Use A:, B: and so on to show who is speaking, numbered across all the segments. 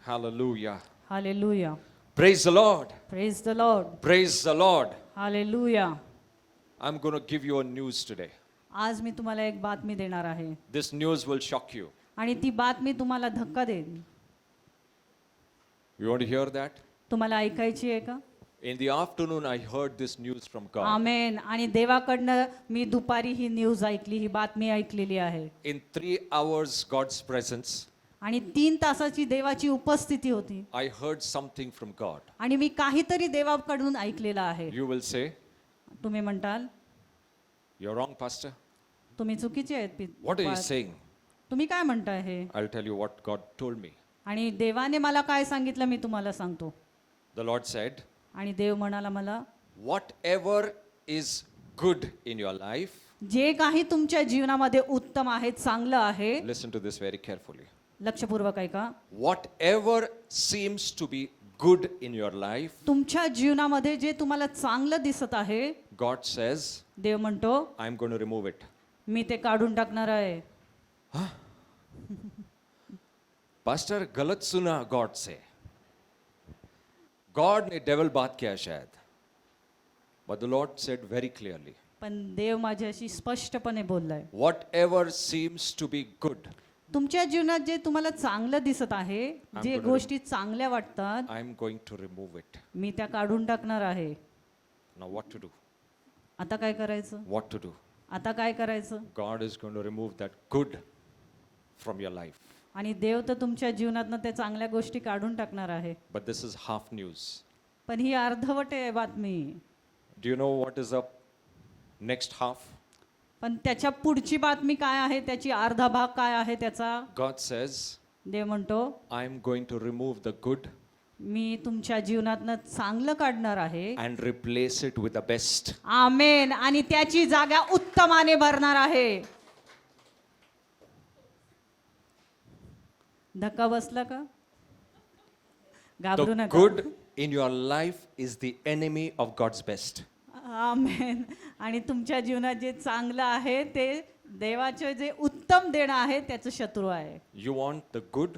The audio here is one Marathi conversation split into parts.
A: Hallelujah.
B: Hallelujah.
A: Praise the Lord.
B: Praise the Lord.
A: Praise the Lord.
B: Hallelujah.
A: I'm going to give you a news today.
B: आज मी तुम्हाला एक बातमी देणार आहे
A: This news will shock you.
B: आणि ती बातमी तुम्हाला धक्का देईल.
A: You want to hear that?
B: तुम्हाला ऐकायची आहे का?
A: In the afternoon, I heard this news from God.
B: आमेन. आणि देवाकडनं मी दुपारी ही न्यूज ऐकली, ही बातमी ऐकलेली आहे.
A: In 3 hours, God's presence,
B: आणि 3 तासाची देवाची उपस्थिती होती
A: I heard something from God.
B: आणि मी काहीतरी देवाकडून ऐकलेलं आहे.
A: You will say,
B: तुम्ही म्हणताल
A: you're wrong, Pastor.
B: तुम्ही चुकीचे आहेत.
A: What are you saying?
B: तुम्ही काय म्हणताय हे?
A: I'll tell you what God told me.
B: आणि देवाने मला काय सांगितलं मी तुम्हाला सांगतो.
A: The Lord said,
B: आणि देव म्हणाला मला,
A: whatever is good in your life,
B: जे काही तुमच्या जीवनामध्ये उत्तम आहे, चांगलं आहे,
A: listen to this very carefully.
B: लक्षपूर्वक ऐका.
A: Whatever seems to be good in your life,
B: तुमच्या जीवनामध्ये जे तुम्हाला चांगलं दिसत आहे,
A: God says,
B: देव म्हणतो
A: I'm going to remove it.
B: मी ते काढून टाकणार आहे.
A: पास्टर गलत सुना गॉड से. गॉड ने डेविल बात किया शायद. But the Lord said very clearly,
B: पण देव माझ्याशी स्पष्टपणे बोललाय,
A: whatever seems to be good,
B: तुमच्या जीवनात जे तुम्हाला चांगलं दिसत आहे, जे
A: gonna
B: गोष्टी चांगल्या वाटतात,
A: I'm going to remove it.
B: मी त्या काढून टाकणार आहे.
A: Now what to do?
B: आता काय करायचं?
A: What to do?
B: आता काय करायचं?
A: God is going to remove that good from your life.
B: आणि देव तर तुमच्या जीवनातनं त्या चांगल्या गोष्टी काढून टाकणार आहे.
A: But this is half news.
B: पण ही अर्धवट आहे बातमी.
A: Do you know what is up next half?
B: पण त्याच्या पुढची बातमी काय आहे, त्याची अर्धा भाग काय आहे त्याचा?
A: God says,
B: देव म्हणतो
A: I'm going to remove the good
B: मी तुमच्या जीवनातनं चांगलं काढणार आहे
A: and replace it with the best.
B: आमेन. आणि त्याची जागा उत्तमाने भरणार आहे. धक्का बसला का? घाबरू
A: The
B: नका.
A: good in your life is the enemy of God's best.
B: आमेन. आणि तुमच्या जीवनात जे चांगलं आहे ते देवाचे जे उत्तम देणं आहे त्याचं शत्रू आहे.
A: You want the good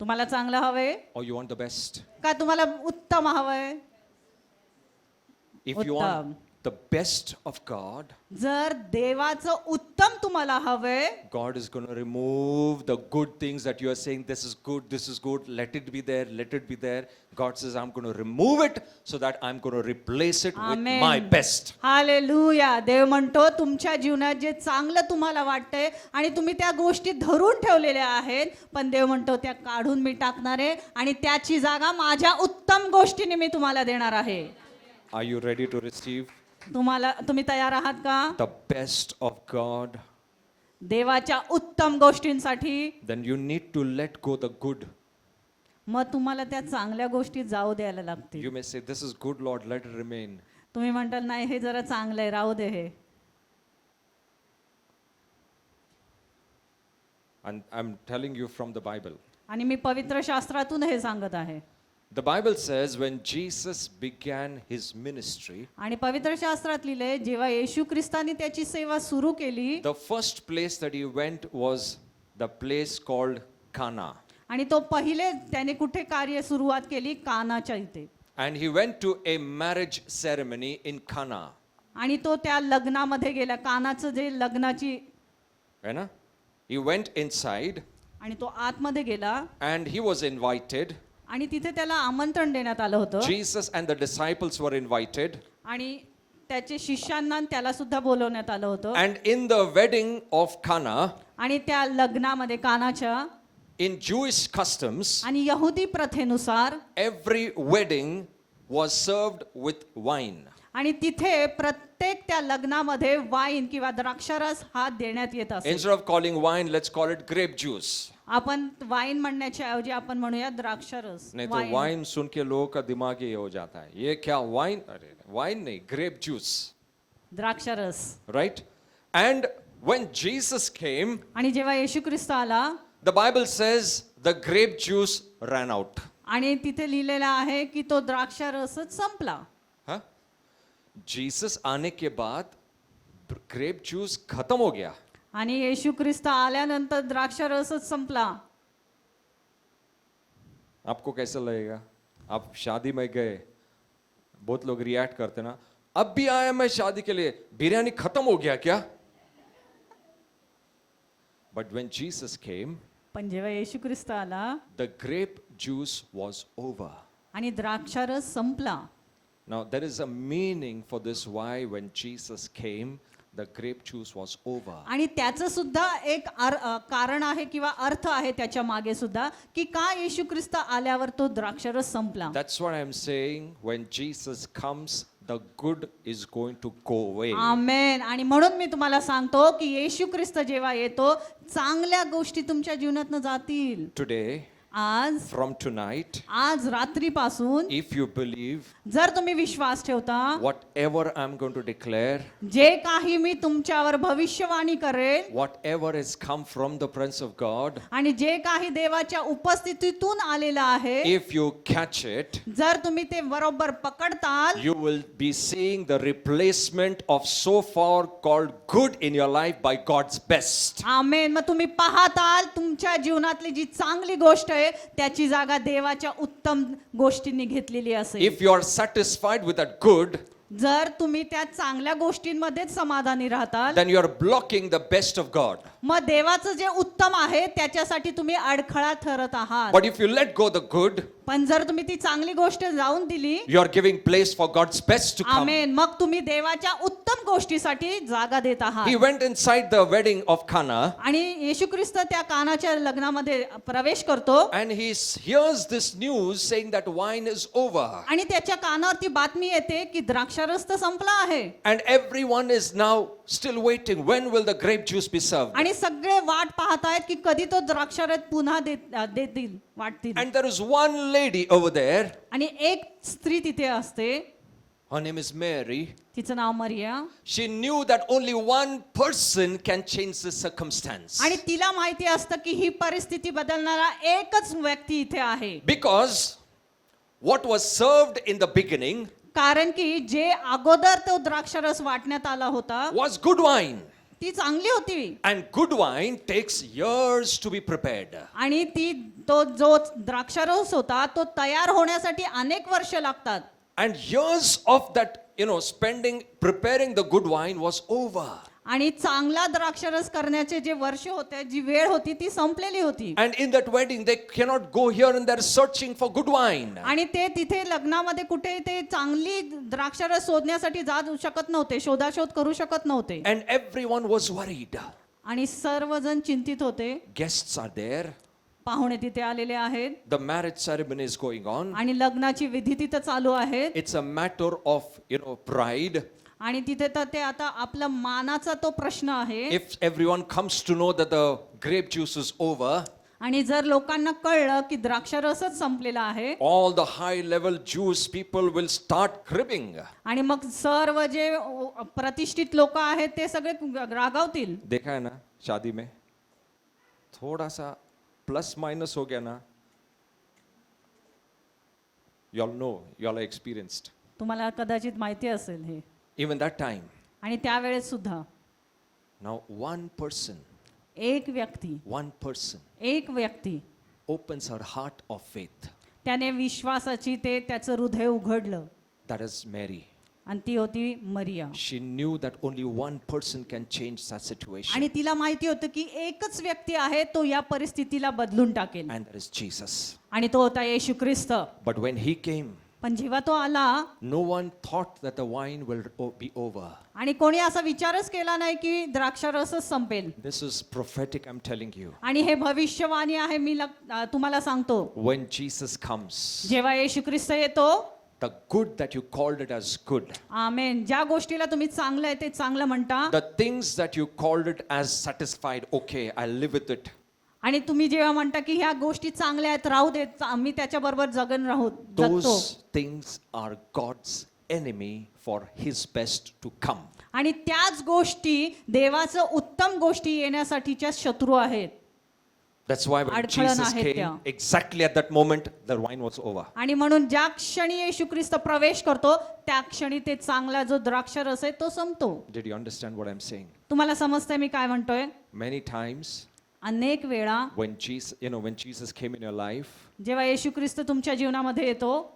B: तुम्हाला चांगलं हवंय
A: or you want the best?
B: का तुम्हाला उत्तम हवंय?
A: If you want the best of God,
B: जर देवाचं उत्तम तुम्हाला हवंय,
A: God is going to remove the good things that you are saying, this is good, let it be there, let it be there. God says, I'm going to remove it so that I'm going to replace it with
B: Amen.
A: my best.
B: Hallelujah. देव म्हणतो तुमच्या जीवनात जे चांगलं तुम्हाला वाटतंय आणि तुम्ही त्या गोष्टी धरून ठेवलेल्या आहेत, पण देव म्हणतो त्या काढून मी टाकणार आहे आणि त्याची जागा माझ्या उत्तम गोष्टीने मी तुम्हाला देणार आहे.
A: Are you ready to receive
B: तुम्ही तयार आहात का?
A: the best of God?
B: देवाच्या उत्तम गोष्टींसाठी.
A: Then you need to let go the good.
B: मग तुम्हाला त्या चांगल्या गोष्टी जाऊ द्यायला लागतील.
A: You may say, this is good, Lord, let it remain.
B: तुम्ही म्हणताल नाही हे जरा चांगलं आहे, राहू दे हे.
A: And I'm telling you from the Bible.
B: आणि मी पवित्र शास्त्रातून हे सांगत आहे.
A: The Bible says when Jesus began his ministry,
B: आणि पवित्र शास्त्रात लिहिले जेव्हा येशू ख्रिस्तानी त्याची सेवा सुरू केली,
A: the first place that he went was the place called Cana.
B: आणि तो पहिले त्याने कुठे कार्य सुरुवात केली? कानाच्या इथे.
A: And he went to a marriage ceremony in Cana.
B: आणि तो त्या लग्नामध्ये गेला. कानाचं जे लग्नाची,
A: है ना? He went inside
B: आणि तो आतमध्ये गेला
A: and he was invited.
B: आणि तिथे त्याला आमंत्रण देण्यात आलं होतं.
A: Jesus and the disciples were invited.
B: आणि त्याचे शिष्यांना त्याला सुद्धा बोलवण्यात आलं होतं.
A: And in the wedding of Cana,
B: आणि त्या लग्नामध्ये कानाच्या
A: in Jewish customs,
B: आणि यहुदी प्रथेनुसार
A: every wedding was served with wine.
B: आणि तिथे प्रत्येक त्या लग्नामध्ये वाईन किंवा द्राक्षारस हा देण्यात येत असे.
A: Instead of calling wine, let's call it grape juice.
B: आपण वाईन म्हणण्याच्या ऐवजी आपण म्हणूया द्राक्षारस.
A: नहीं तो वाइन सुन के लोगों का दिमाग ये हो जाता है, ये क्या वाइन? अरे वाइन नहीं, ग्रेप जूस.
B: द्राक्षारस.
A: Right? And when Jesus came,
B: आणि जेव्हा येशू ख्रिस्त आला,
A: the Bible says the grape juice ran out.
B: आणि तिथे लिहिलेलं आहे की तो द्राक्षारसच संपला.
A: हाँ? Jesus आने के बाद ग्रेप जूस खत्म हो गया.
B: आणि येशू ख्रिस्त आल्यानंतर द्राक्षारसच संपला.
A: आपको कैसा लगेगा? आप शादी में गए, बहुत लोग रिएक्ट करते ना, अब भी आया मैं शादी के लिए, बिरयानी खत्म हो गया क्या? But when Jesus came,
B: पण जेव्हा येशू ख्रिस्त आला
A: the grape juice was over.
B: आणि द्राक्षारस संपला.
A: Now there is a meaning for this why when Jesus came, the grape juice was over.
B: आणि त्याचं सुद्धा एक कारण आहे किंवा अर्थ आहे त्याच्या मागे सुद्धा की का येशू ख्रिस्त आल्यावर तो द्राक्षारस संपला.
A: That's what I'm saying. When Jesus comes, the good is going to go away.
B: आमेन. आणि म्हणून मी तुम्हाला सांगतो की येशू ख्रिस्त जेव्हा येतो चांगल्या गोष्टी तुमच्या जीवनातनं जातील.
A: Today,
B: आज
A: from tonight,
B: रात्रीपासून
A: if you believe,
B: जर तुम्ही विश्वास ठेवता
A: whatever I'm going to declare,
B: जे काही मी तुमच्यावर भविष्यवाणी करेल
A: whatever has come from the presence of God,
B: आणि जे काही देवाच्या उपस्थितीतून आलेलं आहे
A: if you catch it,
B: जर तुम्ही ते बरोबर पकडताल
A: you will be seeing the replacement of so far called good in your life by God's best.
B: आमेन. मग तुम्ही पाहताल तुमच्या जीवनातली जी चांगली गोष्ट आहे त्याची जागा देवाच्या उत्तम गोष्टींनी घेतलेली असेल.
A: If you are satisfied with that good,
B: जर तुम्ही त्या चांगल्या गोष्टींमध्येच समाधानी राहताल
A: then you are blocking the best of God.
B: मग देवाचं जे उत्तम आहे त्याच्यासाठी तुम्ही अडखळा ठरत आहात.
A: But if you let go the good,
B: पण जर तुम्ही ती चांगली गोष्ट जाऊन दिली
A: you are giving place for God's best to come.
B: आमेन. मग तुम्ही देवाच्या उत्तम गोष्टीसाठी जागा देत आहात.
A: He went inside the wedding of Cana
B: आणि येशू ख्रिस्त त्या कानाच्या लग्नामध्ये प्रवेश करतो
A: and he hears this news saying that wine is over.
B: आणि त्याच्या कानावरती बातमी येते की द्राक्षारस तर संपला आहे.
A: And everyone is now still waiting. When will the grape juice be served?
B: आणि सगळे वाट पाहत आहेत की कधी तो द्राक्षारस पुन्हा देतील वाटतील.
A: And there is one lady over there.
B: आणि एक स्त्री तिथे असते.
A: Her name is Mary.
B: तिचं नाव मरिया.
A: She knew that only one person can change the circumstance.
B: आणि तिला माहिती असतं की ही परिस्थिती बदलणारा एकच व्यक्ती इथे आहे.
A: Because what was served in the beginning
B: कारण की जे अगोदर तो द्राक्षारस वाटण्यात आला होता
A: was good wine.
B: ती चांगली होती.
A: And good wine takes years to be prepared.
B: आणि तो जो द्राक्षारस होता तो तयार होण्यासाठी अनेक वर्ष लागतात.
A: And years of that, preparing the good wine was over.
B: आणि चांगला द्राक्षारस करण्याचे जे वर्ष होते जी वेळ होती ती संपलेली होती.
A: And in that wedding, they cannot go here and there searching for good wine.
B: आणि ते तिथे लग्नामध्ये कुठे ते चांगली द्राक्षारस शोधण्यासाठी जाऊ शकत नव्हते, शोधाशोध करू शकत नव्हते.
A: And everyone was worried.
B: आणि सर्वजण चिंतित होते.
A: Guests are there.
B: पाहुणे तिथे आलेले आहेत.
A: The marriage ceremony is going on.
B: आणि लग्नाची विधी तिथे चालू आहेत.
A: It's a matter of, pride.
B: आणि तिथे तर ते आता आपला मानाचा तो प्रश्न आहे.
A: If everyone comes to know that the grape juice is over,
B: आणि जर लोकांना कळलं की द्राक्षारसच संपलेला आहे
A: all the high level Jewish people will start cribbing.
B: आणि मग सर्व जे प्रतिष्ठित लोक आहेत ते सगळे रागावतील.
A: देखा है ना शादी में थोड़ा सा प्लस माइनस हो गया ना, you all know, you all are experienced.
B: तुम्हाला कदाचित माहिती असेल हे.
A: Even that time.
B: आणि त्यावेळेस सुद्धा
A: Now one person
B: एक व्यक्ती
A: opens her heart of faith.
B: त्याने विश्वासाची त्याचं हृदय उघडलं.
A: That is Mary.
B: आणि ती होती मरिया.
A: She knew that only one person can change that situation.
B: आणि तिला माहिती होतं की एकच व्यक्ती आहे तो या परिस्थितीला बदलून टाकेल.
A: And that is Jesus.
B: आणि तो होता येशू ख्रिस्त.
A: But when he came,
B: पण जेव्हा तो आला
A: no one thought that the wine will be over.
B: आणि कोणी असा विचारच केला नाही की द्राक्षारसच संपेल.
A: This is prophetic, I'm telling you.
B: आणि हे भविष्यवाणी आहे मी तुम्हाला सांगतो.
A: When Jesus comes,
B: जेव्हा येशू ख्रिस्त येतो
A: the good that you called it as good,
B: आमेन, ज्या गोष्टीला तुम्ही चांगलं आहे ते चांगलं म्हणता
A: the things that you called it as satisfied, okay, I'll live with it.
B: आणि तुम्ही जेव्हा म्हणता की ह्या गोष्टी चांगल्या आहेत राहू देत आम्ही त्याच्याबरोबर जगतो.
A: Those things are God's enemy for his best to come.
B: आणि त्याच गोष्टी देवाचं उत्तम गोष्टी येण्यासाठीच्या शत्रू आहेत.
A: That's why when
B: अडखळण
A: Jesus
B: आहेत त्या.
A: came, exactly at that moment, the wine was over.
B: आणि म्हणून ज्या क्षणी येशू ख्रिस्त प्रवेश करतो त्या क्षणी ते चांगला जो द्राक्षारस आहे तो संपतो.
A: Did you understand what I'm saying?
B: तुम्हाला समजतंय मी काय म्हणतोय?
A: Many times,
B: अनेक वेळा
A: when Jesus came in your life,
B: जेव्हा येशू ख्रिस्त तुमच्या जीवनामध्ये येतो,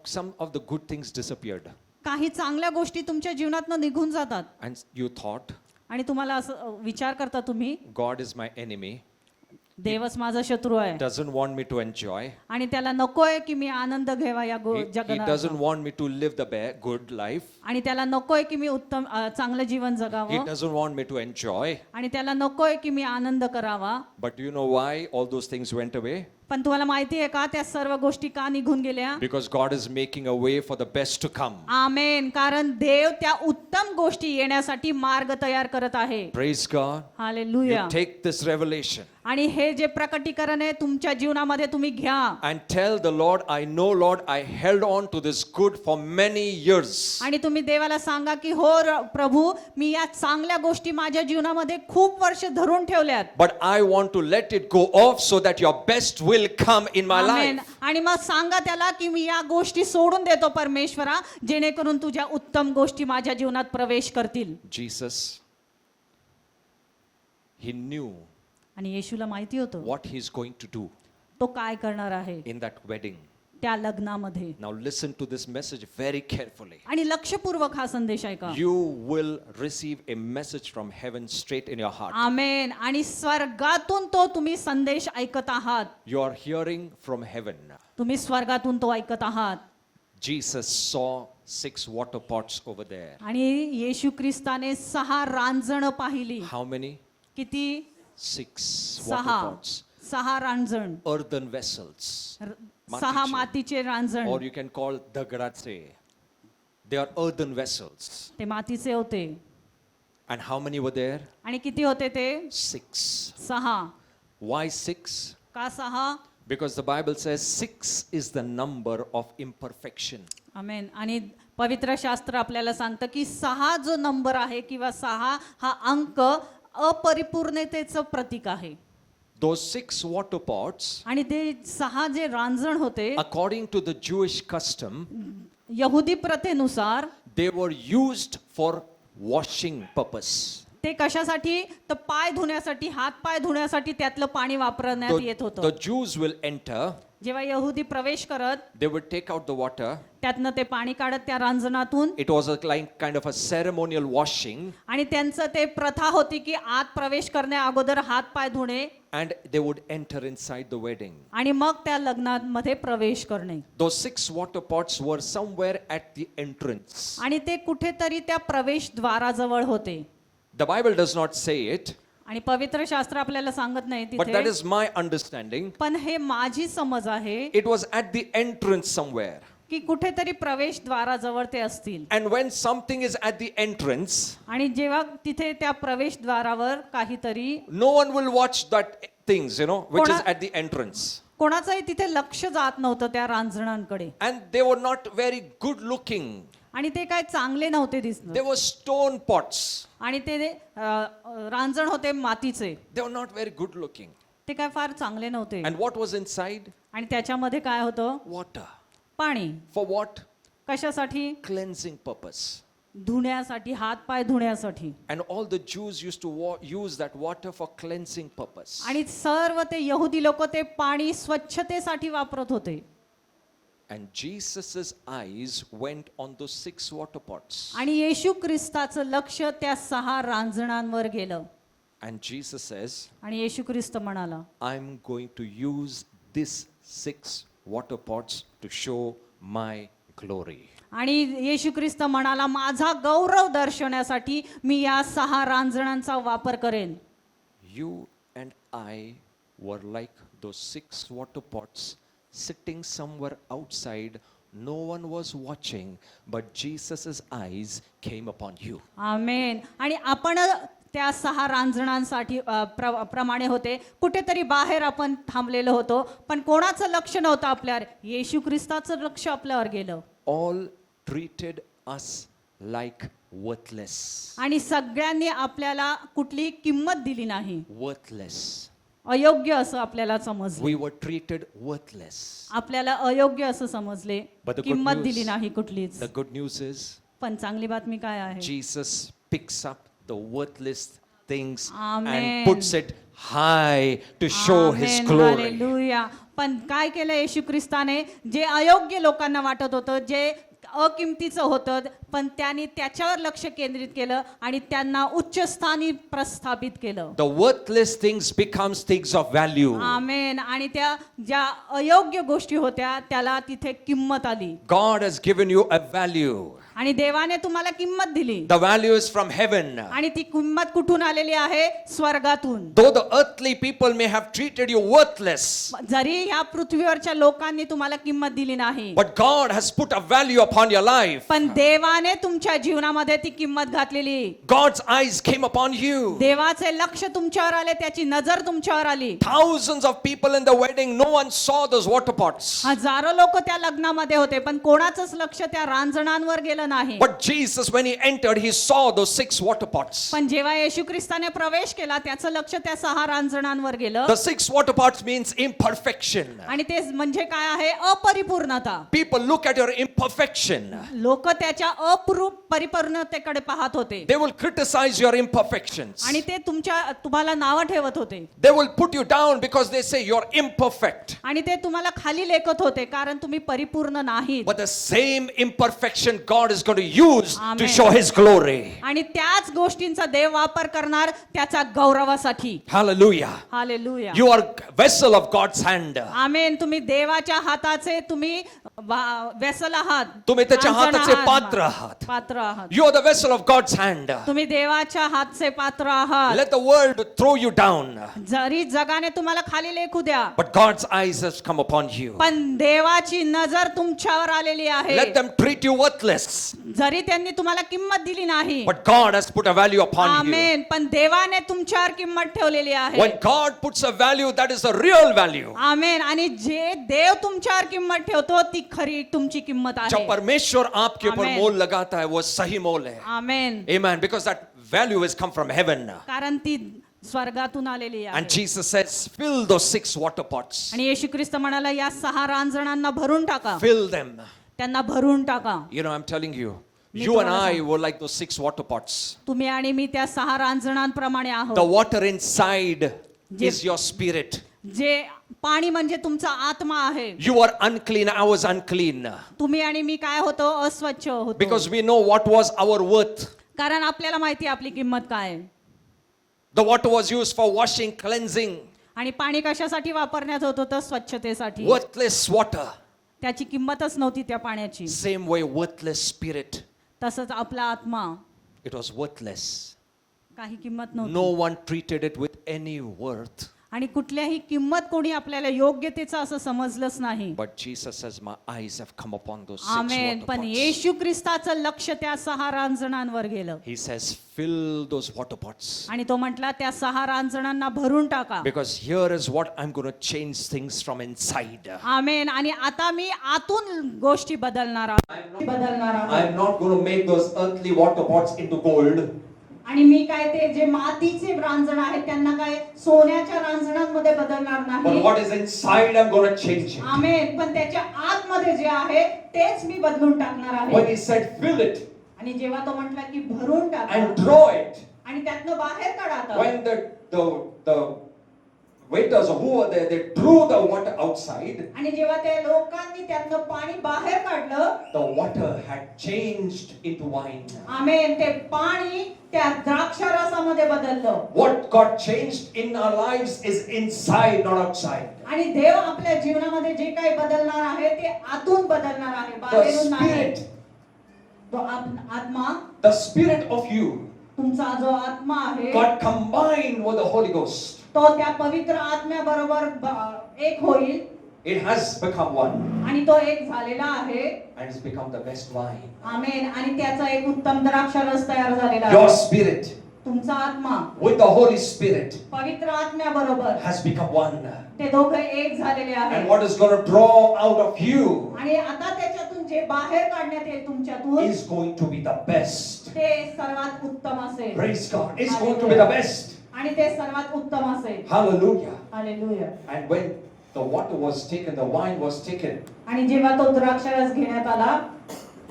A: some of the good things disappeared.
B: काही चांगल्या गोष्टी तुमच्या जीवनातनं निघून जातात
A: And you thought,
B: आणि तुम्हाला असं विचार करता तुम्ही,
A: God is my enemy,
B: देवच माझा शत्रू आहे
A: doesn't want me to enjoy.
B: आणि त्याला नकोय की मी आनंद घ्यावा या
A: He
B: जगात,
A: doesn't want me to live the good life.
B: आणि त्याला नकोय की मी उत्तम चांगलं जीवन
A: He
B: जगावं,
A: doesn't want me to enjoy.
B: आणि त्याला नकोय की मी आनंद करावा.
A: But do you know why all those things went away?
B: पण तुम्हाला माहिती आहे का त्या सर्व गोष्टी का निघून गेल्या?
A: Because God is making a way for the best to come.
B: आमेन. कारण देव त्या उत्तम गोष्टी येण्यासाठी मार्ग तयार करत आहे.
A: Praise God.
B: Hallelujah.
A: You take this revelation
B: आणि हे जे प्रकटीकरण आहे तुमच्या जीवनामध्ये तुम्ही घ्या
A: and tell the Lord, I know, Lord, I held on to this good for many years.
B: आणि तुम्ही देवाला सांगा की हो प्रभू, मी या चांगल्या गोष्टी माझ्या जीवनामध्ये खूप वर्ष धरून ठेवल्यात.
A: But I want to let it go off so that your best will come in my
B: amen.
A: life.
B: आणि मग सांगा त्याला की मी या गोष्टी सोडून देतो परमेश्वरा, जेणेकरून तुझ्या उत्तम गोष्टी माझ्या जीवनात प्रवेश करतील.
A: Jesus, he knew
B: आणि येशूला माहिती होतं
A: what he's going to do
B: तो काय करणार आहे
A: in that wedding.
B: त्या लग्नामध्ये.
A: Now listen to this message very carefully.
B: आणि लक्षपूर्वक हा संदेश ऐका.
A: You will receive a message from heaven straight in your heart.
B: आमेन. आणि स्वर्गातून तो तुम्ही संदेश ऐकत आहात.
A: You are hearing from heaven.
B: तुम्ही स्वर्गातून तो ऐकत आहात.
A: Jesus saw 6 water pots over there.
B: आणि येशू ख्रिस्ताने 6 रांजण पाहिली.
A: How many?
B: किती?
A: 6 water
B: 6.
A: pots.
B: 6 रांजण.
A: Earthen vessels.
B: 6 मातीचे रांजण.
A: Or you can call dagaratse. They are earthen vessels.
B: ते मातीचे होते.
A: And how many were there?
B: आणि किती होते ते?
A: 6.
B: 6.
A: Why 6?
B: का 6?
A: Because the Bible says 6 is the number of imperfection.
B: आमेन. आणि पवित्र शास्त्र आपल्याला सांगतं की 6 जो नंबर आहे किंवा 6 हा अंक अपरिपूर्णतेचं प्रतीक आहे.
A: Those 6 water pots,
B: आणि ते 6 जे रांजण होते
A: according to the Jewish custom,
B: यहुदी प्रथेनुसार
A: they were used for washing purpose.
B: ते कशासाठी? तर पाय धुण्यासाठी, हात पाय धुण्यासाठी त्यातलं पाणी वापरण्यात येत
A: The
B: होतं.
A: Jews will enter,
B: जेव्हा यहुदी प्रवेश करत
A: they would take out the water.
B: त्यातनं ते पाणी काढत त्या रांजणातून,
A: It was a kind of a ceremonial washing,
B: आणि त्यांचं ते प्रथा होती की आत प्रवेश करण्या अगोदर हात पाय धुणे
A: and they would enter inside the wedding.
B: आणि मग त्या लग्नामध्ये प्रवेश करणे.
A: Those 6 water pots were somewhere at the entrance.
B: आणि ते कुठेतरी त्या प्रवेशद्वाराजवळ होते.
A: The Bible does not say it,
B: आणि पवित्र शास्त्र आपल्याला सांगत नाही
A: but that
B: तिथे,
A: is my understanding.
B: पण हे माझी समज आहे
A: It was at the entrance somewhere.
B: की कुठेतरी प्रवेशद्वाराजवळ ते असतील.
A: And when something is at the entrance,
B: आणि जेव्हा तिथे त्या प्रवेशद्वारावर काहीतरी,
A: no one will watch that things, which is at the entrance.
B: कोणाचंही तिथे लक्ष जात नव्हतं त्या रांजणांकडे.
A: And they were not very good looking.
B: आणि ते काय चांगले नव्हते
A: They
B: दिसत.
A: were stone pots.
B: आणि ते रांजण होते मातीचे.
A: They were not very good looking.
B: ते काय फार चांगले नव्हते.
A: And what was inside?
B: आणि त्याच्यामध्ये काय होतं?
A: Water.
B: पाणी.
A: For what?
B: कशासाठी?
A: Cleansing purpose.
B: धुण्यासाठी, हात पाय धुण्यासाठी.
A: And all the Jews used to use that water for cleansing purpose.
B: आणि सर्व ते यहुदी लोक ते पाणी स्वच्छतेसाठी वापरत होते.
A: And Jesus's eyes went on those 6 water pots.
B: आणि येशू ख्रिस्ताचं लक्ष त्या 6 रांजणांवर गेलं.
A: And Jesus says,
B: आणि येशू ख्रिस्त म्हणाला,
A: I'm going to use these 6 water pots to show my glory.
B: आणि येशू ख्रिस्त म्हणाला, माझा गौरव दर्शवण्यासाठी मी या 6 रांजणांचा वापर करेन.
A: You and I were like those 6 water pots sitting somewhere outside. No one was watching, but Jesus's eyes came upon you.
B: आमेन. आणि आपण त्या 6 रांजणांसाठी प्रमाणे होते. कुठेतरी बाहेर आपण थांबलेलो होतो, पण कोणाचं लक्ष नव्हतं आपल्यावर. येशू ख्रिस्ताचं लक्ष आपल्यावर गेलं.
A: All treated us like worthless.
B: आणि सगळ्यांनी आपल्याला कुठलीही किंमत दिली नाही.
A: Worthless.
B: अयोग्य असं आपल्याला समजलं.
A: We were treated worthless.
B: आपल्याला अयोग्य असं समजले.
A: But the good
B: किंमत
A: news-
B: दिली नाही कुठलीच.
A: The good news is
B: पण चांगली बातमी काय आहे?
A: Jesus picks up the worthless things
B: Amen.
A: and puts it high to show His
B: Amen.
A: glory.
B: Hallelujah. पण काय केलं येशू ख्रिस्ताने, जे अयोग्य लोकांना वाटत होतं, जे अकिमतीचं होतं, पण त्यांनी त्याच्यावर लक्ष केंद्रित केलं आणि त्यांना उच्च स्थानी प्रस्थापित केलं.
A: The worthless things becomes things of value.
B: आमेन. आणि त्या ज्या अयोग्य गोष्टी होत्या त्याला तिथे किंमत आली.
A: God has given you a value.
B: आणि देवाने तुम्हाला किंमत दिली.
A: The value is from heaven.
B: आणि ती किंमत कुठून आलेली आहे? स्वर्गातून.
A: Though the earthly people may have treated you worthless,
B: जरी ह्या पृथ्वीवरच्या लोकांनी तुम्हाला किंमत दिली नाही,
A: but God has put a value upon your life.
B: पण देवाने तुमच्या जीवनामध्ये ती किंमत घातलेली.
A: God's eyes came upon you.
B: देवाचे लक्ष तुमच्यावर आले, त्याची नजर तुमच्यावर आली.
A: Thousands of people in the wedding, no one saw those water pots.
B: हजारो लोक त्या लग्नामध्ये होते, पण कोणाचंच लक्ष त्या रांजणांवर गेलं नाही.
A: But Jesus, when He entered, He saw those 6 water pots.
B: पण जेव्हा येशू ख्रिस्ताने प्रवेश केला, त्याचं लक्ष त्या 6 रांजणांवर गेलं.
A: The 6 water pots means imperfection.
B: आणि ते म्हणजे काय आहे? अपरिपूर्णता.
A: People look at your imperfection.
B: लोक त्याच्या परिपूर्णतेकडे पाहत होते.
A: They will criticize your imperfections.
B: आणि ते तुम्हाला नावं ठेवत होते.
A: They will put you down because they say you're imperfect.
B: आणि ते तुम्हाला खाली लेखत होते, कारण तुम्ही परिपूर्ण नाहीत.
A: But the same imperfection God is going to use to
B: Amen.
A: show His glory.
B: आणि त्याच गोष्टींचा देव वापर करणार त्याच्या गौरवासाठी.
A: Hallelujah.
B: Hallelujah.
A: You are vessel of God's hand.
B: आमेन. तुम्ही देवाच्या हाताचे तुम्ही वेसल आहात.
A: तुम्ही त्याच्या
B: रांजण
A: हाताचे
B: आहात.
A: पात्र आहात.
B: पात्र आहात.
A: You are the vessel of God's hand.
B: तुम्ही देवाच्या हातचे पात्र आहात.
A: Let the world throw you down,
B: जरी जगाने तुम्हाला खाली लेखू द्या,
A: but God's eyes has come upon you.
B: पण देवाची नजर तुमच्यावर आलेली आहे.
A: Let them treat you worthless,
B: जरी त्यांनी तुम्हाला किंमत दिली नाही,
A: but God has put a value upon you.
B: आमेन, पण देवाने तुमच्यावर किंमत ठेवलेली आहे.
A: When God puts a value, that is a real value.
B: आमेन. आणि जे देव तुमच्यावर किंमत ठेवतो ती खरी तुमची किंमत
A: जब
B: आहे.
A: परमेश्वर आपके ऊपर
B: Amen.
A: मोल लगाता है वो सही मोल है.
B: आमेन.
A: Amen. Because that value has come from heaven.
B: कारण ती स्वर्गातून आलेली
A: And
B: आहे.
A: Jesus says, fill those 6 water pots.
B: आणि येशू ख्रिस्त म्हणाला, या 6 रांजणांना भरून टाका.
A: Fill them.
B: त्यांना भरून टाका.
A: You know, I'm telling you,
B: me
A: you and
B: तुम्हाला
A: I were like those 6 water pots.
B: तुम्ही आणि मी त्या 6 रांजणांप्रमाणे
A: The
B: आहोत.
A: water inside
B: जे-
A: is your spirit.
B: जे पाणी म्हणजे तुमचा आत्मा आहे.
A: You are unclean, I was unclean.
B: तुम्ही आणि मी काय होतो? अस्वच्छ होतो.
A: Because we know what was our worth.
B: कारण आपल्याला माहिती आहे आपली किंमत काय आहे.
A: The water was used for washing, cleansing.
B: आणि पाणी कशासाठी वापरण्यात होत होतं? स्वच्छतेसाठी.
A: Worthless water.
B: त्याची किंमतच नव्हती त्या पाण्याची.
A: Same way, worthless spirit.
B: तसंच आपला आत्मा,
A: It was worthless.
B: काही किंमत नव्हती.
A: No one treated it with any worth.
B: आणि कुठल्याही किंमत कोणी आपल्याला योग्यतेचं असं समजलंच नाही.
A: But Jesus says, my eyes have come upon those 6
B: amen.
A: water
B: पण
A: pots.
B: येशू ख्रिस्ताचं लक्ष त्या 6 रांजणांवर गेलं.
A: He says, fill those water pots.
B: आणि तो म्हटला, त्या 6 रांजणांना भरून टाका.
A: Because here is what I'm going to change things from inside.
B: आमेन. आणि आता मी आतून गोष्टी बदलणार आहे.
A: I'm not going to make those earthly water pots into gold.
B: आणि मी काय ते जे मातीचे रांजण आहेत त्यांना काय सोन्याच्या रांजणांमध्ये बदलणार
A: But
B: नाही.
A: what is inside, I'm going to change it.
B: आमेन. पण त्याच्या आतमध्ये जे आहे तेच मी बदलून टाकणार
A: When
B: आहे.
A: he said, fill it
B: आणि जेव्हा तो म्हटला की भरून टाका
A: and draw it,
B: आणि त्यातनं बाहेर काढा आता.
A: when the waiters who were there, they drew the water outside,
B: आणि जेव्हा त्या लोकांनी त्यातनं पाणी बाहेर काढलं,
A: the water had changed into wine.
B: आमेन, ते पाणी त्या द्राक्षारसामध्ये बदललं.
A: What got changed in our lives is inside, not outside.
B: आणि देव आपल्या जीवनामध्ये जे काही बदलणार आहे ते आतून बदलणार आहे,
A: The
B: बाहेरून नाही.
A: spirit,
B: तो आत्मा,
A: the spirit of you
B: तुमचा जो आत्मा आहे
A: got combined with the Holy Ghost.
B: तो त्या पवित्र आत्म्याबरोबर एक होईल.
A: It has become one
B: आणि तो एक झालेला आहे.
A: and it's become the best wine.
B: आमेन. आणि त्याचा एक उत्तम द्राक्षारस तयार झालेला
A: Your
B: आहे.
A: spirit
B: तुमचा आत्मा
A: with the Holy Spirit
B: पवित्र आत्म्याबरोबर
A: has become one.
B: ते दोघं एक झालेले
A: And
B: आहेत.
A: what is going to draw out of you
B: आणि आता त्याच्यातून जे बाहेर काढण्यात येईल तुमच्यातून
A: is going to be the best.
B: ते सर्वात उत्तम असेल.
A: Praise God. It's going to be the best.
B: आणि ते सर्वात उत्तम असेल.
A: Hallelujah.
B: Hallelujah.
A: And when the water was taken, the wine was taken,
B: आणि जेव्हा तो द्राक्षारस घेण्यात आला,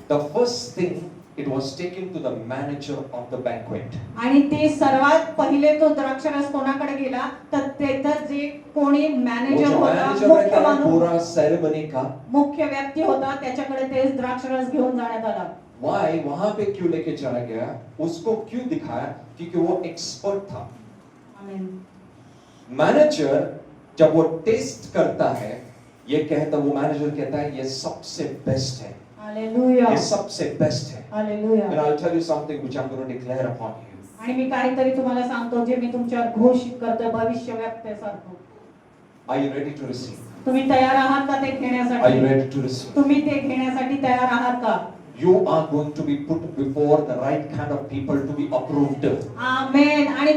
A: the first thing it was taken to the manager of the banquet.
B: आणि ते सर्वात पहिले तो द्राक्षरस कोणाकडे गेला तर तिथं जे कोणी
A: वो
B: मॅनेजर
A: जो
B: होता,
A: manager
B: मुख्य
A: रहता है
B: माणूस,
A: पूरा सेरेमनी का,
B: मुख्य व्यक्ती होता, त्याच्याकडे ते द्राक्षरस घेऊन जाण्यात आला.
A: why वहां पे क्यों लेके चला गया, उसको क्यों दिखाया, क्योंकि वो एक्सपर्ट था.
B: आमेन.
A: मैनेजर जब वो टेस्ट करता है, ये कहता, वो मैनेजर कहता है ये सबसे बेस्ट है,
B: हालेलुया.
A: ये सबसे बेस्ट है.
B: Hallelujah.
A: And I'll tell you something which I'm going to declare upon you.
B: आणि मी काहीतरी तुम्हाला सांगतो जे मी तुमच्यावर घोषित करतोय भविष्य व्यक्तीसारखं.
A: Are you ready to receive?
B: तुम्ही तयार आहात का ते
A: Are you
B: घेण्यासाठी?
A: ready to receive?
B: तुम्ही ते घेण्यासाठी तयार आहात का?
A: You are going to be put before the right kind of people to be approved.
B: आमेन. आणि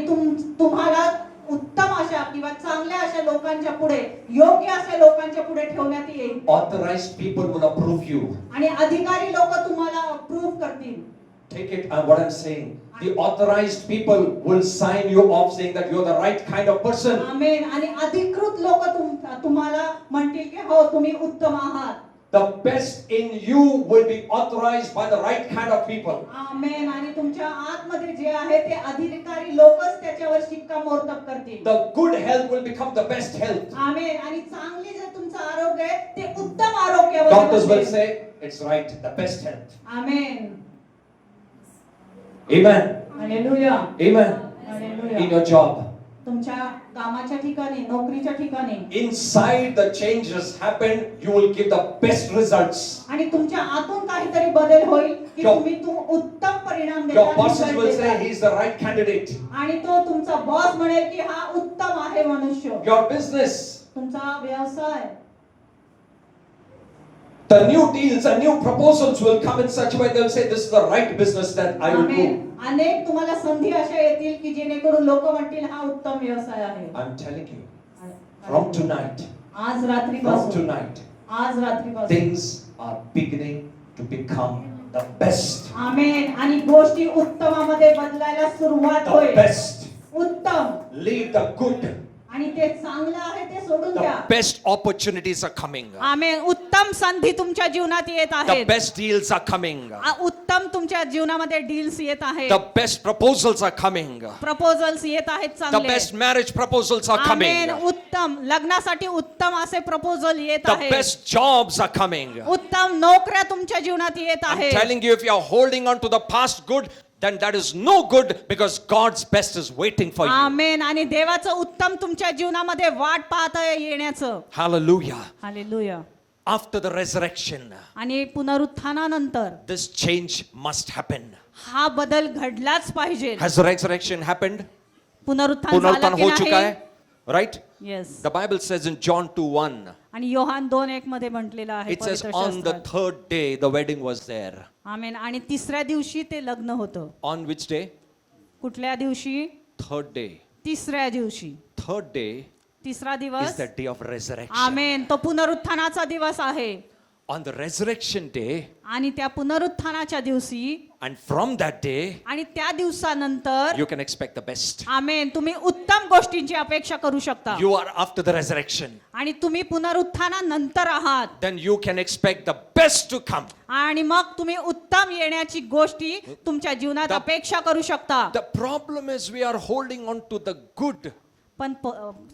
B: तुम्हाला उत्तम अशा किंवा चांगल्या अशा लोकांच्या पुढे, योग्य अशा लोकांच्या पुढे ठेवण्यात येईल.
A: Authorized people will approve you.
B: आणि अधिकारी लोक तुम्हाला अप्रूव्ह करतील.
A: Take it, what I'm saying. The authorized people will sign you off saying that you're the right kind of person.
B: आमेन. आणि अधिकृत लोक तुम्हाला म्हणतील की हो तुम्ही उत्तम आहात.
A: The best in you will be authorized by the right kind of people.
B: आमेन. आणि तुमच्या आतमध्ये जे आहे ते अधिकारी लोकच त्याच्यावर शिक्कामोर्तब करतील.
A: The good health will become the best health.
B: आमेन. आणि चांगली जे तुमचं आरोग्य आहे ते उत्तम आरोग्य
A: Doctors will
B: बनेल.
A: say it's right, the best health.
B: Amen.
A: Amen.
B: Hallelujah.
A: Amen.
B: Hallelujah.
A: In your job.
B: तुमच्या कामाच्या ठिकाणी, नोकरीच्या ठिकाणी
A: Inside the changes happen, you will give the best results.
B: आणि तुमच्या आतून काहीतरी बदल होईल की
A: Your-
B: तुम्ही उत्तम परिणाम
A: Your
B: देता,
A: bosses
B: result
A: will say
B: देता.
A: he's the right candidate.
B: आणि तो तुमचा बॉस म्हणेल की हा उत्तम आहे मनुष्य.
A: Your business,
B: तुमचा व्यवसाय,
A: the new deals and new proposals will come in such a way they'll say this is the right business that I will
B: amen.
A: do.
B: अनेक तुम्हाला संधी अशा येतील की जेणेकरून लोक म्हणतील हा उत्तम व्यवसाय आहे.
A: I'm telling you, from tonight,
B: आज
A: from
B: रात्रीपासून
A: tonight,
B: आज रात्रीपासून
A: things are beginning to become the best.
B: आमेन. आणि गोष्टी उत्तमामध्ये बदलायला सुरुवात
A: The
B: होईल.
A: best.
B: उत्तम.
A: Leave the good.
B: आणि ते चांगलं आहे ते सोडून
A: The
B: द्या.
A: best opportunities are coming.
B: आमेन. उत्तम संधी तुमच्या जीवनात येत
A: The
B: आहेत.
A: best deals are coming.
B: उत्तम तुमच्या जीवनामध्ये डील्स येत आहेत.
A: The best proposals are coming.
B: Proposals येत आहेत
A: The
B: चांगले.
A: best marriage proposals are
B: amen.
A: coming.
B: उत्तम लग्नासाठी उत्तम असे प्रपोजल येत
A: The
B: आहेत.
A: best jobs are coming.
B: उत्तम नोकऱ्या तुमच्या जीवनात येत
A: I'm
B: आहेत.
A: telling you, if you are holding on to the past good, then that is no good because God's best is waiting for you.
B: आमेन. आणि देवाचं उत्तम तुमच्या जीवनामध्ये वाट पाहत आहे येण्याचं.
A: Hallelujah.
B: Hallelujah.
A: After the resurrection,
B: आणि पुनरुत्थानानंतर
A: this change must happen.
B: हा बदल घडलाच पाहिजे.
A: Has the resurrection happened?
B: पुनरुत्थान
A: पुनरुत्थान
B: झालं
A: हो
B: की
A: चुका
B: नाही?
A: है? Right?
B: Yes.
A: The Bible says in John 2:1,
B: आणि योहान 2:1 मध्ये म्हटलेलं आहे
A: it says
B: पवित्र
A: on the
B: शास्त्रात.
A: third day the wedding was there.
B: आमेन. आणि तिसऱ्या दिवशी ते लग्न होतं.
A: On which day?
B: कुठल्या दिवशी?
A: Third day.
B: तिसऱ्या दिवशी.
A: Third day
B: तिसरा
A: is
B: दिवस
A: the day of resurrection.
B: आमेन. तो पुनरुत्थानाचा दिवस आहे.
A: On the resurrection day,
B: आणि त्या पुनरुत्थानाच्या दिवशी
A: and from that day,
B: आणि त्या दिवसानंतर
A: you can expect the best.
B: आमेन तुम्ही उत्तम गोष्टींची अपेक्षा करू शकता.
A: You are after the resurrection.
B: आणि तुम्ही पुनरुत्थानानंतर आहात.
A: Then you can expect the best to come.
B: आणि मग तुम्ही उत्तम येण्याची गोष्टी तुमच्या जीवनात
A: The-
B: अपेक्षा करू शकता.
A: The problem is we are holding on to the good.
B: पण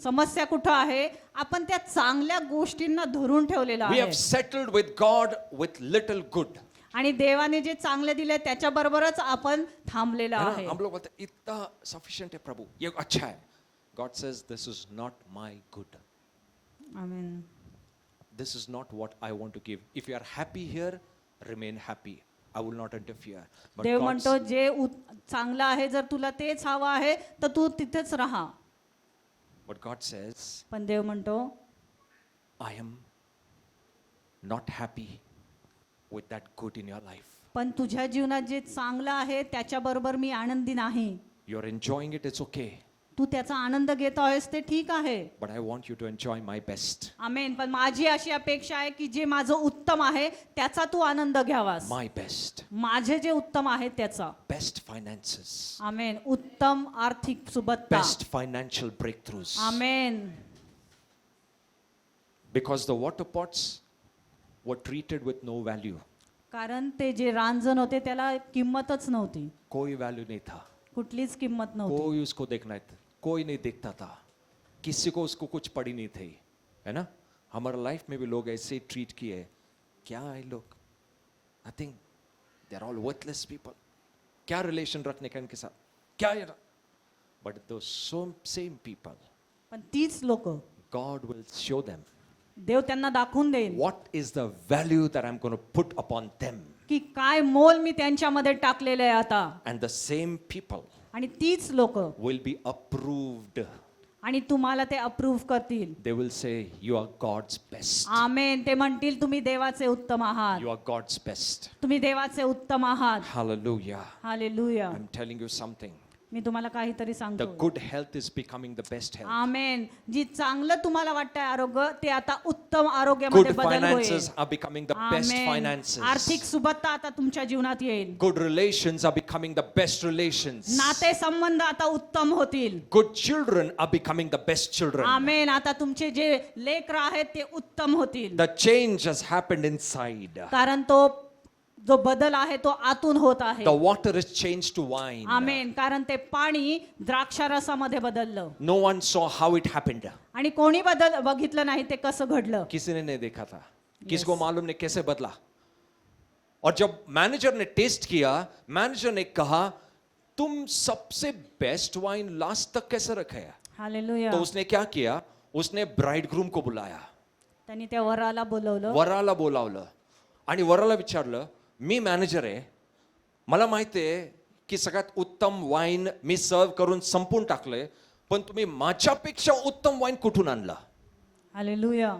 B: समस्या कुठं आहे? आपण त्या चांगल्या गोष्टींना धरून ठेवलेलं
A: We
B: आहे.
A: have settled with God with little good.
B: आणि देवाने जे चांगले दिले त्याच्या बरोबरच आपण थांबलेलं
A: है ना?
B: आहे.
A: हम लोग बोलते हैं, इतना sufficient है प्रभु, ये अच्छा है. God says this is not my good.
B: Amen.
A: This is not what I want to give. If you are happy here, remain happy. I will not interfere. But
B: Dev
A: God
B: म्हणतो जे चांगलं आहे जर तुला तेच हवं आहे तर तू तिथेच राहा.
A: But God says,
B: पण देव म्हणतो
A: I am not happy with that good in your life.
B: पण तुझ्या जीवनात जे चांगलं आहे त्याच्याबरोबर मी आनंदी नाही.
A: You're enjoying it, it's okay.
B: तू त्याचा आनंद घेत आहेस ते ठीक आहे.
A: But I want you to enjoy my best.
B: आमेन. पण माझी अशी अपेक्षा आहे की जे माझं उत्तम आहे त्याचा तू आनंद घ्यावास.
A: My best.
B: माझे जे उत्तम आहे त्याचा.
A: Best finances.
B: आमेन. उत्तम आर्थिक सुबत्ता.
A: Best financial breakthroughs.
B: Amen.
A: Because the water pots were treated with no value.
B: कारण ते जे रांजण होते त्याला किंमतच नव्हती,
A: कोई वैल्यू नहीं था,
B: कुठलीच किंमत नव्हती.
A: कोई उसको देखना था, कोई नहीं देखता था, किसी को उसको कुछ पड़ी नहीं थी, है ना. हमारे लाइफ में भी लोग ऐसे ट्रीट किए, क्या है लोग, nothing, they are all worthless people, क्या रिलेशन रखने का इनके साथ, क्या. बट दो सेम पीपल,
B: पण तीच लोक
A: God will show them
B: देव त्यांना दाखवून देईल
A: what is the value that I'm going to put upon them.
B: की काय मोल मी त्यांच्यामध्ये टाकलेलं आहे आता.
A: And the same people
B: आणि तीच लोक
A: will be approved.
B: आणि तुम्हाला ते अप्रूव्ह करतील.
A: They will say, you are God's best.
B: आमेन. ते म्हणतील तुम्ही देवाचे उत्तम आहात,
A: You are God's best.
B: तुम्ही देवाचे उत्तम आहात.
A: Hallelujah.
B: Hallelujah.
A: I'm telling you something.
B: मी तुम्हाला काहीतरी
A: The
B: सांगतो.
A: good health is becoming the best health.
B: आमेन. जी चांगलं तुम्हाला वाटतंय आरोग्य ते आता उत्तम आरोग्यामध्ये
A: Good
B: बदल होईल.
A: finances are becoming the best
B: amen.
A: finances.
B: आर्थिक सुबत्ता आता तुमच्या जीवनात येईल.
A: Good relations are becoming the best relations.
B: नाते संबंध आता उत्तम होतील.
A: Good children are becoming the best children.
B: आमेन. आता तुमचे जे लेकरं आहेत ते उत्तम होतील.
A: The change has happened inside.
B: कारण तो जो बदल आहे तो आतून होत आहे.
A: The water is changed to wine.
B: आमेन. कारण ते पाणी द्राक्षारसामध्ये बदललं
A: No one saw how it happened.
B: आणि कोणी बघितलं नाही ते कसं घडलं.
A: किसी ने नहीं देखा था, किसको मालूम नहीं कैसे बदला. और जब मैनेजर ने टेस्ट किया, मैनेजर ने कहा तुम सबसे बेस्ट वाइन लास्ट तक कैसे रखे है.
B: हालेलुया.
A: तो उसने क्या किया, उसने ब्राइडग्रूम को बुलाया,
B: त्यांनी त्या वराला बोलवलं.
A: वराला बोलावलं आणि वराला विचारलं, मी मॅनेजर आहे, मला माहिती आहे की सगळ्यात उत्तम वाईन मी सर्व करून संपून टाकलंय, पण तुम्ही माझ्यापेक्षा उत्तम वाईन कुठून आणला.
B: Hallelujah.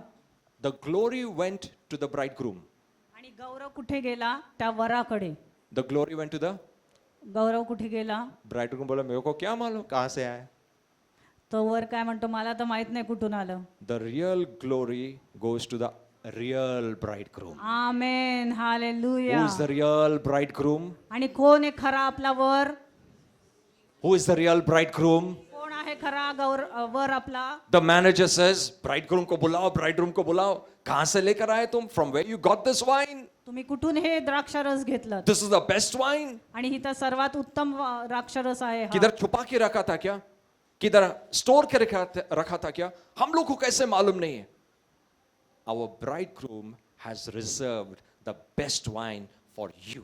A: The glory went to the bridegroom.
B: आणि गौरव कुठे गेला त्या वराकडे.
A: The glory went to the
B: गौरव कुठे गेला.
A: ब्राइडग्रूम बोला, मेरे को क्या मालूम कहां से आया.
B: तो वर काय म्हणतो, मला तर माहित नाही कुठून आलं.
A: The real glory goes to the real bridegroom.
B: Amen. Hallelujah.
A: Who is the real bridegroom.
B: आणि कोण आहे खरा आपला वर.
A: Who is the real bridegroom.
B: कोण आहे खरा वर आपला.
A: The manager says, bridegroom को बुलाओ, bridegroom को बुलाओ. कहां से लेकर आए तुम? From where you got this wine?
B: तुम्ही कुठून हे द्राक्षारस घेतलं.
A: This is the best wine.
B: आणि ही तर सर्वात उत्तम द्राक्षारस आहे हा.
A: किधर छुपा के रखा था क्या? किधर स्टोर के रखा था क्या? हम लोग को कैसे मालूम नहीं है. Our bridegroom has reserved the best wine for you.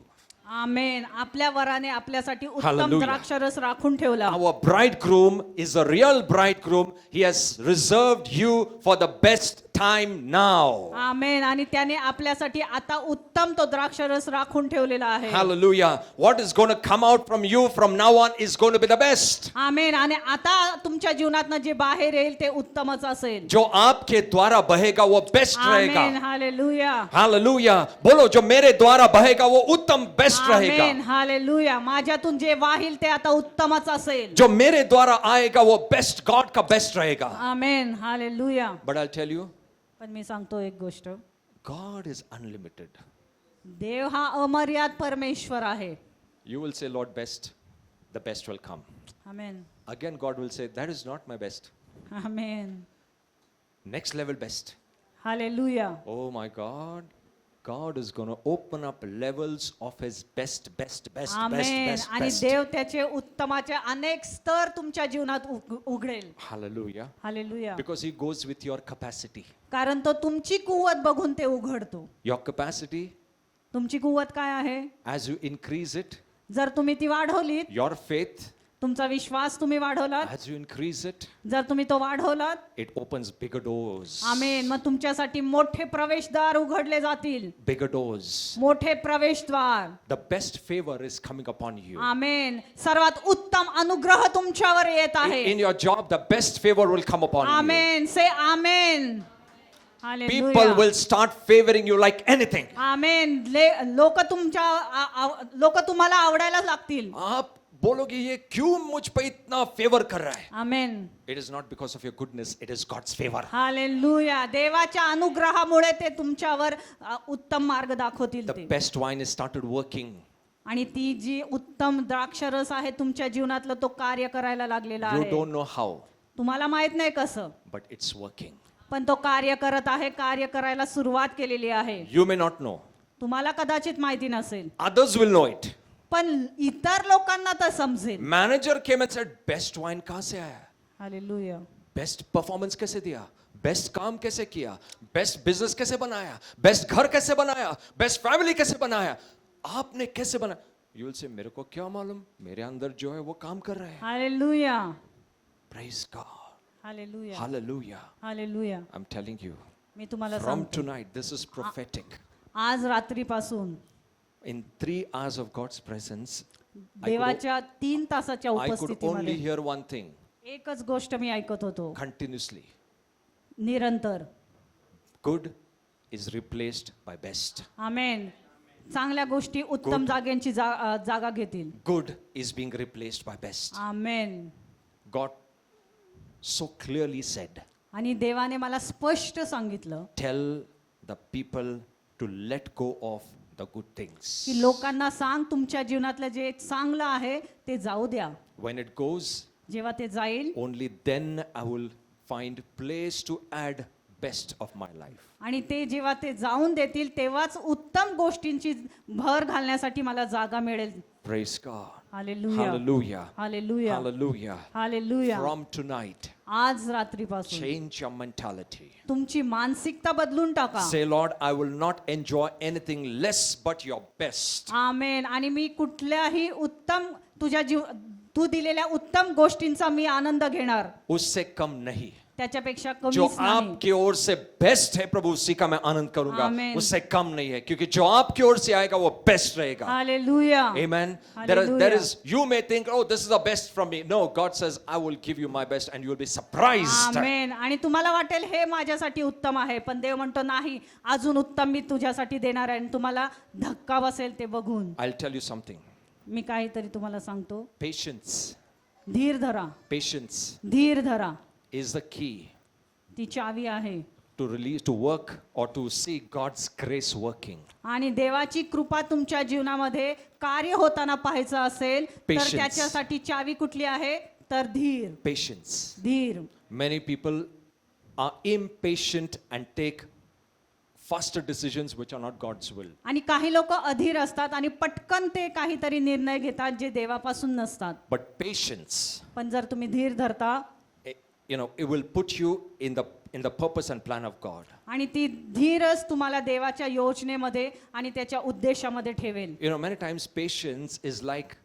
B: आमेन. आपल्या वराने आपल्यासाठी उत्तम
A: Hallelujah.
B: द्राक्षारस राखून ठेवला.
A: Our bridegroom is a real bridegroom. He has reserved you for the best time now.
B: आमेन. आणि त्याने आपल्यासाठी आता उत्तम तो द्राक्षारस राखून ठेवलेला आहे.
A: Hallelujah. What is going to come out from you from now on is going to be the best.
B: आमेन. आणि आता तुमच्या जीवनातनं जे बाहेर येईल ते उत्तमच असेल.
A: जो आपके द्वारा बहेगा वो बेस्ट
B: आमेन.
A: रहेगा.
B: हालेलुया.
A: Hallelujah. बोलो, जो मेरे द्वारा बहेगा वो उत्तम बेस्ट
B: आमेन.
A: रहेगा.
B: हालेलुया. माझ्यातून जे वाहील ते आता उत्तमच असेल.
A: जो मेरे द्वारा आएगा वो बेस्ट, गॉड का बेस्ट रहेगा.
B: आमेन. Hallelujah.
A: But I'll tell you,
B: पण मी सांगतो एक गोष्ट,
A: God is unlimited.
B: देव हा अमर्याद परमेश्वर आहे.
A: You will say, Lord, best, the best will come.
B: Amen.
A: Again, God will say, that is not my best.
B: Amen.
A: Next level best.
B: Hallelujah.
A: Oh my God. God is going to open up levels of his best.
B: आमेन. आणि देव त्याचे उत्तमाचे अनेक स्तर तुमच्या जीवनात उघडेल.
A: Hallelujah.
B: Hallelujah.
A: Because he goes with your capacity.
B: कारण तो तुमची कुवत बघून ते उघडतो.
A: Your capacity,
B: तुमची कुवत काय आहे.
A: as you increase it,
B: जर तुम्ही ती वाढवलीत,
A: your faith,
B: तुमचा विश्वास तुम्ही वाढवलात,
A: as you increase it,
B: जर तुम्ही तो वाढवलात,
A: it opens bigger doors.
B: आमेन. मग तुमच्यासाठी मोठे प्रवेशद्वार उघडले जातील.
A: Bigger doors.
B: मोठे प्रवेशद्वार.
A: The best favor is coming upon you.
B: आमेन. सर्वात उत्तम अनुग्रह तुमच्यावर येत आहे.
A: In your job, the best favor will come upon you.
B: Amen. Say amen.
A: People
B: hallelujah.
A: will start favoring you like anything.
B: आमेन. लोक तुम्हाला आवडायला लागतील.
A: आप बोलोगे ये क्यों मुझ पे इतना फेवर कर रहा है.
B: आमेन.
A: It is not because of your goodness, it is God's favor.
B: Hallelujah. देवाच्या अनुग्रहामुळे ते तुमच्यावर उत्तम मार्ग दाखवतील
A: The
B: ते.
A: best wine has started working.
B: आणि ती जी उत्तम द्राक्षरस आहे तुमच्या जीवनातलं तो कार्य करायला लागलेला
A: You
B: आहे.
A: don't know how,
B: तुम्हाला माहित नाही कसं,
A: but it's working.
B: पण तो कार्य करत आहे. कार्य करायला सुरुवात केलेली आहे.
A: You may not know,
B: तुम्हाला कदाचित माहिती नसेल,
A: Others will know it.
B: पण इतर लोकांना तर समजेल.
A: Manager came and said, best wine कहाँ से आया?
B: हालेलुया.
A: बेस्ट परफॉर्मेंस कैसे दिया, बेस्ट काम कैसे किया, बेस्ट बिजनेस कैसे बनाया, बेस्ट घर कैसे बनाया, बेस्ट फैमिली कैसे बनाया, आपने कैसे बनाया? यू विल से मेरे को क्या मालूम, मेरे अंदर जो है वो काम कर रहा है.
B: Hallelujah.
A: Praise God.
B: Hallelujah.
A: Hallelujah.
B: Hallelujah.
A: I'm telling you,
B: मी तुम्हाला
A: from
B: सांगतो,
A: tonight, this is prophetic.
B: आज रात्रीपासून
A: In 3 hours of God's presence,
B: देवाच्या 3 तासाच्या
A: I could only
B: उपस्थितीमध्ये
A: hear one thing
B: एकच गोष्ट मी ऐकत होतो,
A: continuously.
B: निरंतर.
A: Good is replaced by best.
B: आमेन. चांगल्या गोष्टी उत्तम जागेंची जागा घेतील.
A: Good is being replaced by best.
B: Amen.
A: God so clearly said,
B: आणि देवाने मला स्पष्ट सांगितलं
A: tell the people to let go of the good things.
B: की लोकांना सांग, तुमच्या जीवनातलं जे चांगलं आहे ते जाऊ द्या.
A: When it goes,
B: जेव्हा ते जाईल
A: only then I will find place to add best of my life.
B: आणि ते जेव्हा ते जाऊन देतील तेव्हाच उत्तम गोष्टींची भर घालण्यासाठी मला जागा मिळेल.
A: Praise God.
B: Hallelujah.
A: Hallelujah.
B: Hallelujah.
A: Hallelujah.
B: Hallelujah.
A: From tonight,
B: आज रात्रीपासून
A: change your mentality.
B: तुमची मानसिकता बदलून टाका.
A: Say, Lord, I will not enjoy anything less but your best.
B: आमेन. आणि मी कुठल्याही उत्तम तू दिलेल्या उत्तम गोष्टींचा मी आनंद घेणार,
A: उससे कम नहीं.
B: त्याच्यापेक्षा
A: जो
B: कमीच नाही.
A: आपकी ओर से बेस्ट है प्रभु, उसी का मैं आनंद करूंगा.
B: Amen.
A: उससे कम नहीं है, क्योंकि जो आपकी ओर से आएगा वो बेस्ट रहेगा.
B: Hallelujah.
A: Amen.
B: Hallelujah.
A: There is, you may think, oh, this is the best from me. No, God says, I will give you my best and you will be surprised.
B: आमेन. आणि तुम्हाला वाटेल हे माझ्यासाठी उत्तम आहे, पण देव म्हणतो नाही, अजून उत्तम मी तुझ्यासाठी देणार आहे. आणि तुम्हाला धक्का बसेल ते बघून.
A: I'll tell you something.
B: मी काहीतरी तुम्हाला सांगतो.
A: Patience.
B: धीर धरा.
A: Patience
B: धीर धरा.
A: is the key
B: ती चावी आहे.
A: to release, to work or to see God's grace working.
B: आणि देवाची कृपा तुमच्या जीवनामध्ये कार्य होताना पाहायचं असेल तर
A: Patience.
B: त्याच्यासाठी चावी कुठली आहे तर धीर.
A: Patience.
B: धीर.
A: Many people are impatient and take faster decisions which are not God's will.
B: आणि काही लोक अधीर असतात आणि पटकन ते काहीतरी निर्णय घेतात जे देवापासून नसतात.
A: But patience,
B: पण जर तुम्ही धीर धरता,
A: it will put you in the purpose and plan of God.
B: आणि ती धीरच तुम्हाला देवाच्या योजनेमध्ये आणि त्याच्या उद्देशामध्ये ठेवेल.
A: Many times patience is like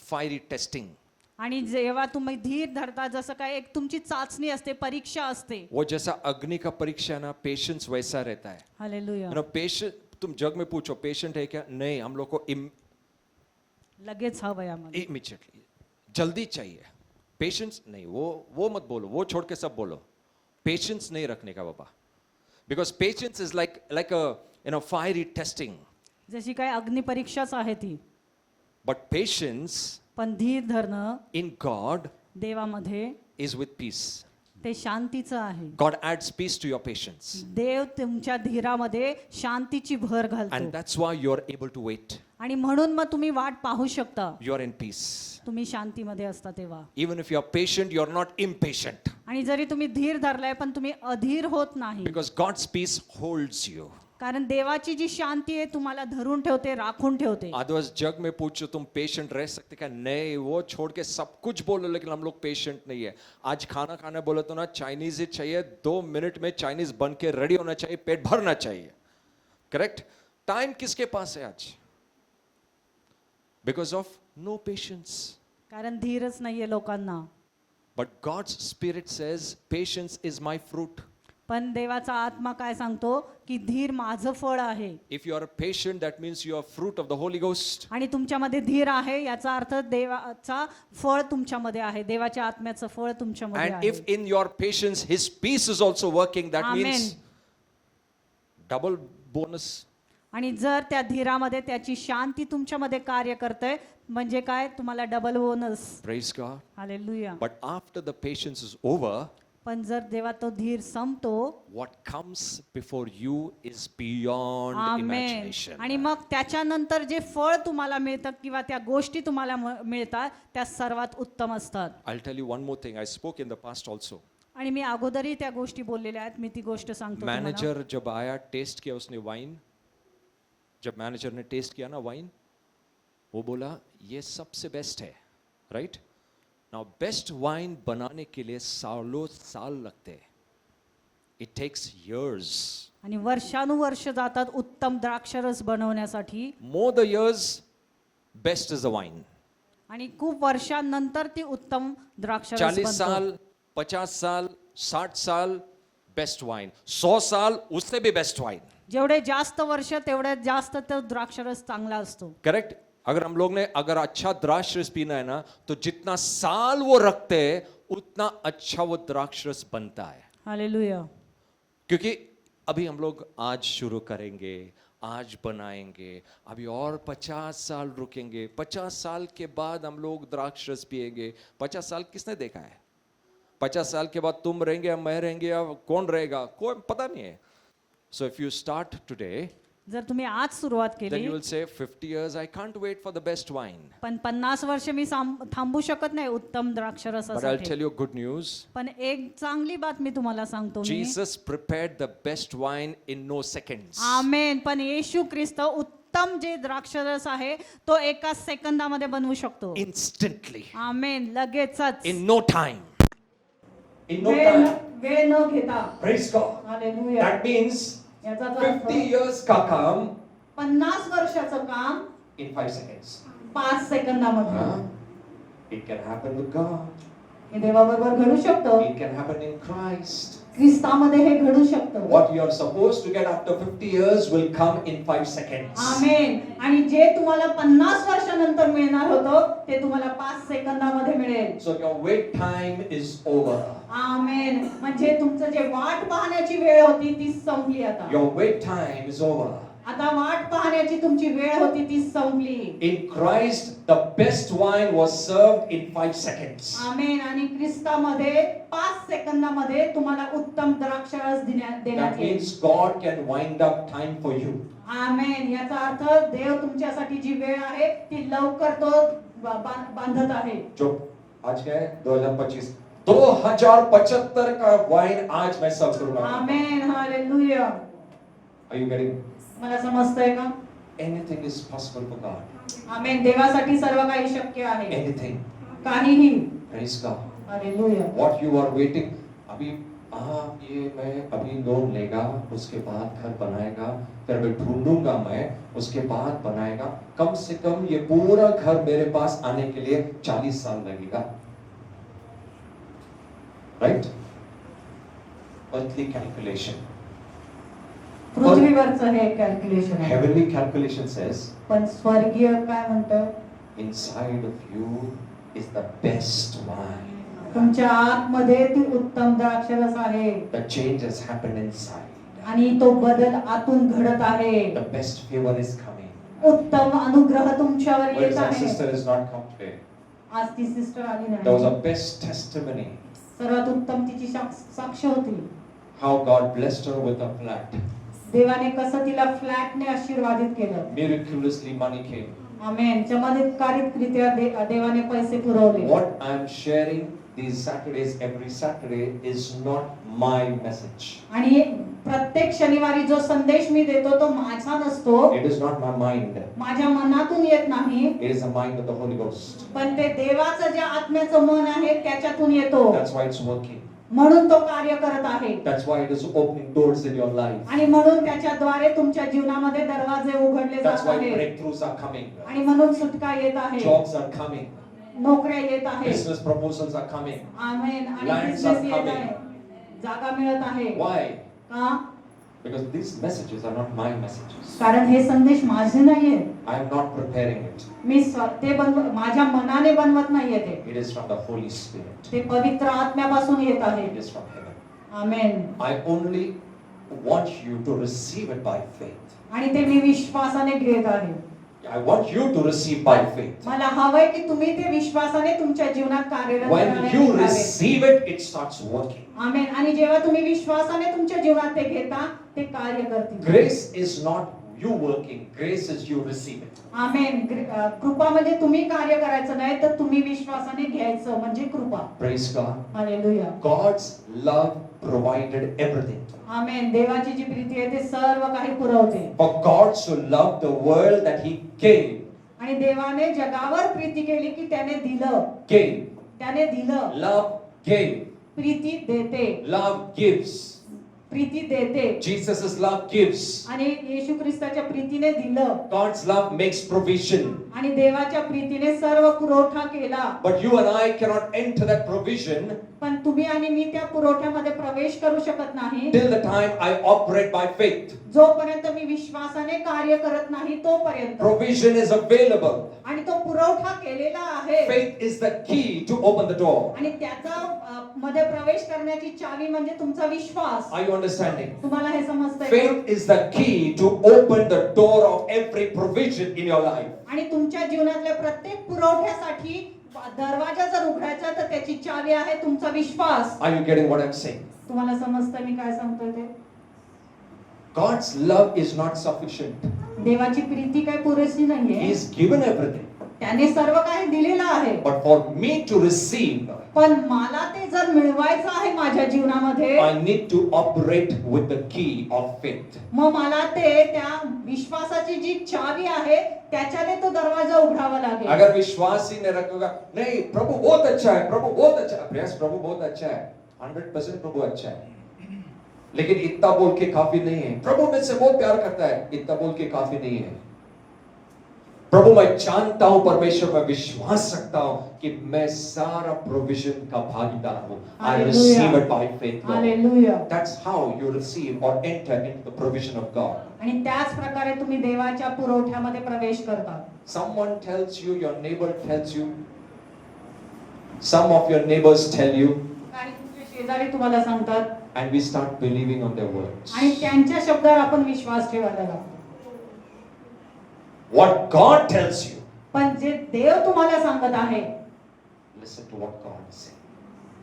A: fiery testing.
B: आणि जेव्हा तुम्ही धीर धरता, जसं काय एक तुमची चाचणी असते, परीक्षा असते.
A: वो जैसा अग्नि का परीक्षा ना, पेशेंस वैसा रहता है.
B: हालेलुया.
A: पेशेंट, तुम जग में पूछो पेशेंट है क्या? नहीं, हम लोग को
B: लगेच हवंय आम्हाला.
A: इमीडिएटली, जल्दी चाहिए. पेशेंस नहीं, वो मत बोलो, वो छोड़ के सब बोलो. पेशेंस नहीं रखने का बाबा, because patience is like a fiery testing.
B: जशी काय अग्नि परीक्षाच आहे ती.
A: But patience
B: पण धीर धरणं
A: in God
B: देवामध्ये
A: is with peace.
B: ते शांतीचं आहे.
A: God adds peace to your patience.
B: देव तुमच्या धीरामध्ये शांतीची भर
A: And
B: घालतो.
A: that's why you're able to wait.
B: आणि म्हणून मग तुम्ही वाट पाहू शकता.
A: You're in peace.
B: तुम्ही शांतीमध्ये असता तेव्हा.
A: Even if you're patient, you're not impatient.
B: आणि जरी तुम्ही धीर धरलाय पण तुम्ही अधीर होत नाही.
A: Because God's peace holds you.
B: कारण देवाची जी शांती आहे तुम्हाला धरून ठेवते, राखून ठेवते.
A: Otherwise, जग में पूछो तुम पेशेंट रह सकते क्या? नहीं, वो छोड़ के सब कुछ बोलो, लेकिन हम लोग पेशेंट नहीं है. आज खाना खाने बोले तो ना चाइनीज ही चाहिए, 2 मिनट में चाइनीज बन के रेडी होना चाहिए, पेट भरना चाहिए. करेक्ट? टाइम किसके पास है आज? Because of no patience.
B: कारण धीरच नाहीये लोकांना.
A: But God's Spirit says, patience is my fruit.
B: पण देवाचा आत्मा काय सांगतो की धीर माझं फळ आहे.
A: If you are patient, that means you are fruit of the Holy Ghost.
B: आणि तुमच्यामध्ये धीर आहे याचा अर्थ देवाचा फळ तुमच्यामध्ये आहे, देवाच्या आत्म्याचं फळ तुमच्यामध्ये
A: And
B: आहे.
A: if in your patience His peace is also working, that
B: Amen.
A: means double bonus.
B: आणि जर त्या धीरामध्ये त्याची शांती तुमच्यामध्ये कार्य करते म्हणजे काय, तुम्हाला double bonus.
A: Praise God.
B: Hallelujah.
A: But after the patience is over,
B: पण जर देवा तो धीर संपतो,
A: what comes before you is beyond
B: amen.
A: imagination.
B: आणि मग त्याच्यानंतर जे फळ तुम्हाला मिळतं किंवा त्या गोष्टी तुम्हाला मिळतात त्या सर्वात उत्तम असतात.
A: I'll tell you one more thing. I spoke in the past also.
B: आणि मी अगोदरही त्या गोष्टी बोललेल्या आहेत, मी ती गोष्ट सांगतो तुम्हाला.
A: मैनेजर जब आया, टेस्ट किया उसने वाइन, जब मैनेजर ने टेस्ट किया ना वाइन, वो बोला ये सबसे बेस्ट है, राइट? नाउ बेस्ट वाइन बनाने के लिए सालों साल लगते हैं. It takes years.
B: आणि वर्षानुवर्ष जातात उत्तम द्राक्षरस बनवण्यासाठी.
A: More the years, best is the wine.
B: आणि खूप वर्षांनंतर ती उत्तम द्राक्षरस
A: 40
B: बनतो.
A: साल, 50 साल, 60 साल, बेस्ट वाइन. 100 साल, उससे भी बेस्ट वाइन.
B: जेवढे जास्त वर्ष तेवढे जास्त तो द्राक्षरस चांगला असतो.
A: करेक्ट? अगर हम लोग ने अगर अच्छा द्राक्ष रस पीना है ना, तो जितना साल वो रखते हैं उतना अच्छा वो द्राक्ष रस बनता है.
B: हालेलुया.
A: क्योंकि अभी हम लोग आज शुरू करेंगे, आज बनाएंगे, अभी और 50 साल रुकेंगे, 50 साल के बाद हम लोग द्राक्ष रस पिएंगे. 50 साल किसने देखा है? 50 साल के बाद तुम रहेंगे या मैं रहेंगे या कौन रहेगा, कोई पता नहीं है. So if you start today,
B: जर तुम्ही आज सुरुवात
A: then
B: केली,
A: you will say 50 years I can't wait for the best wine.
B: पण 50 वर्ष मी थांबू शकत नाही उत्तम
A: But I'll
B: द्राक्षरसासाठी.
A: tell you good news.
B: पण एक चांगली बातमी तुम्हाला सांगतो मी.
A: Jesus prepared the best wine in no seconds.
B: आमेन. पण येशू ख्रिस्त उत्तम जे द्राक्षरस आहे तो एका सेकंदामध्ये बनवू शकतो.
A: Instantly.
B: आमेन. लगेचच.
A: In no time. In no
B: वेळ
A: time.
B: वेळ न घेता.
A: Praise God.
B: Hallelujah.
A: That means
B: याचा तो
A: 50
B: अर्थ
A: years का काम
B: 50 वर्षाचं काम
A: in 5 seconds.
B: 5 सेकंदामध्ये.
A: Huh? It can happen with God.
B: हे देवाबरोबर घडू शकतं.
A: It can happen in Christ.
B: ख्रिस्तामध्ये हे घडू शकतं.
A: What you are supposed to get after 50 years will come in 5 seconds.
B: आमेन. आणि जे तुम्हाला 50 वर्षानंतर मिळणार होतं ते तुम्हाला 5 सेकंदामध्ये मिळेल.
A: So your wait time is over.
B: आमेन. म्हणजे तुमचं जे वाट पाहण्याची वेळ होती ती संपली आता.
A: Your wait time is over.
B: आता वाट पाहण्याची तुमची वेळ होती ती संपली.
A: In Christ, the best wine was served in 5 seconds.
B: आमेन. आणि ख्रिस्तामध्ये 5 सेकंदामध्ये तुम्हाला उत्तम द्राक्षरस देण्यात
A: That
B: येईल.
A: means God can wind up time for you.
B: आमेन. याचा अर्थ देव तुमच्यासाठी जी वेळ आहे ती लवकर तो बांधत आहे.
A: जो आज क्या है 2025 2075 का वाइन आज मैं सर्व करूंगा.
B: आमेन. हालेलुया.
A: Are you getting?
B: मला समजतंय का?
A: Anything is possible for God.
B: आमेन. देवासाठी सर्व काही शक्य आहे.
A: Anything.
B: काहीही.
A: Praise God.
B: Hallelujah.
A: What you are waiting. अभी ये मैं अभी लोन लेगा, उसके बाद घर बनाएगा, फिर मैं ढूंढूंगा मैं, उसके बाद बनाएगा. कम से कम ये पूरा घर मेरे पास आने के लिए 40 साल लगेगा. Right? Earthly calculation.
B: पृथ्वीवरचं हे कॅल्क्युलेशन आहे.
A: Heavenly calculation says,
B: पण स्वर्गीय काय म्हणतं?
A: inside of you is the best wine.
B: तुमच्या आतमध्ये ती उत्तम द्राक्षरस आहे.
A: The changes happen inside.
B: आणि तो बदल आतून घडत आहे.
A: The best favor is coming.
B: उत्तम अनुग्रह तुमच्यावर
A: Where
B: येत
A: is our
B: आहे.
A: sister has not come today?
B: आज ती सिस्टर आली
A: That was
B: नाही.
A: a best testimony.
B: सर्वात उत्तम तिची साक्ष होती.
A: How God blessed her with a flat.
B: देवाने कसं तिला फ्लॅटने आशीर्वादित केलं.
A: Miraculously money came.
B: आमेन. चमत्कारिकरित्या देवाने पैसे पुरवले.
A: What I am sharing these Saturdays, every Saturday, is not my message.
B: आणि प्रत्येक शनिवारी जो संदेश मी देतो तो माझा नसतो.
A: It is not my mind.
B: माझ्या मनातून येत नाही.
A: It is the mind of the Holy Ghost.
B: पण ते देवाचं जे आत्म्याचं मन आहे त्याच्यातून येतो.
A: That's why it's working.
B: म्हणून तो कार्य करत आहे.
A: That's why it is opening doors in your life.
B: आणि म्हणून त्याच्याद्वारे तुमच्या जीवनामध्ये दरवाजे उघडले
A: That's
B: जात
A: why
B: आहेत.
A: breakthroughs are coming.
B: आणि म्हणून सुटका येत आहे.
A: Jobs are coming.
B: नोकऱ्या येत आहेत.
A: Business proposals are coming.
B: आमेन. आणि
A: Lands
B: बिझनेस
A: are
B: येत
A: coming.
B: आहे. जागा मिळत आहे.
A: Why?
B: का?
A: Because these messages are not my messages.
B: कारण हे संदेश माझे नाहीये.
A: I am not preparing it.
B: मी ते माझ्या मनाने बनवत नाहीये ते.
A: It is from the Holy Spirit.
B: ते पवित्र आत्म्यापासून येत आहे.
A: It is from heaven.
B: Amen.
A: I only want you to receive it by faith.
B: आणि ते मी विश्वासाने घेत आहे.
A: I want you to receive by faith.
B: मला हवंय की तुम्ही ते विश्वासाने तुमच्या जीवनात कार्यरत
A: When
B: करावे.
A: you receive it, it starts working.
B: आमेन. आणि जेव्हा तुम्ही विश्वासाने तुमच्या जीवनात ते घेता ते कार्य करतील.
A: Grace is not you working. Grace is you receive it.
B: आमेन. कृपा म्हणजे तुम्ही कार्य करायचं नाही तर तुम्ही विश्वासाने घ्यायचं म्हणजे कृपा.
A: Praise God.
B: Hallelujah.
A: God's love provided everything.
B: आमेन. देवाची जी प्रीती आहे ते सर्व काही पुरवते.
A: For God so loved the world that he gave.
B: आणि देवाने जगावर प्रीती केली की त्याने दिलं. त्याने दिलं.
A: Love gave.
B: प्रीती देते.
A: Love gives.
B: प्रीती देते.
A: Jesus' love gives.
B: आणि येशू ख्रिस्ताच्या प्रीतीने दिलं.
A: God's love makes provision.
B: आणि देवाच्या प्रीतीने सर्व पुरवठा केला.
A: But you and I cannot enter that provision
B: पण तुम्ही आणि मी त्या पुरवठ्यामध्ये प्रवेश करू शकत नाही
A: till the time I operate by faith.
B: जोपर्यंत मी विश्वासाने कार्य करत नाही तोपर्यंत.
A: Provision is available.
B: आणि तो पुरवठा केलेला आहे.
A: Faith is the key to open the door.
B: आणि त्याचा मध्ये प्रवेश करण्याची चावी म्हणजे तुमचा विश्वास.
A: Are you understanding?
B: तुम्हाला हे समजतंय?
A: Faith is the key to open the door of every provision in your life.
B: आणि तुमच्या जीवनातल्या प्रत्येक पुरवठ्यासाठी दरवाजा जर उघडायचा तर त्याची चावी आहे तुमचा विश्वास.
A: Are you getting what I'm saying?
B: तुम्हाला समजतंय मी काय सांगतोय ते?
A: God's love is not sufficient.
B: देवाची प्रीती काय पुरेशी नाहीये.
A: He's given everything.
B: त्याने सर्व काही दिलेलं आहे.
A: But for me to receive,
B: पण मला ते जर मिळवायचं आहे माझ्या जीवनामध्ये
A: I need to operate with the key of faith.
B: मग मला ते त्या विश्वासाची जी चावी आहे त्याच्याने तो दरवाजा उघडावा लागेल.
A: अगर विश्वास ही नहीं रखोगा, नहीं प्रभु बहुत अच्छा है, प्रभु बहुत अच्छा है, प्रयास प्रभु बहुत अच्छा है, 100% प्रभु अच्छा है, लेकिन इतना बोल के काफी नहीं है. प्रभु मुझसे बहुत प्यार करता है, इतना बोल के काफी नहीं है. प्रभु मैं जानता हूं, परमेश्वर मैं विश्वास रखता हूं कि मैं सारा प्रोविजन का भागीदार हूं. I receive it by faith.
B: Hallelujah.
A: That's how you receive or enter into the provision of God.
B: आणि त्याच प्रकारे तुम्ही देवाच्या पुरवठ्यामध्ये प्रवेश करता.
A: Someone tells you, your neighbor tells you, some of your neighbors tell you,
B: आणि तुमचे शेजारी तुम्हाला सांगतात
A: and we start believing on their words.
B: आणि त्यांच्या शब्दावर आपण विश्वास ठेवायला लागतो.
A: What God tells you,
B: पण जे देव तुम्हाला सांगत आहे
A: listen to what God is saying.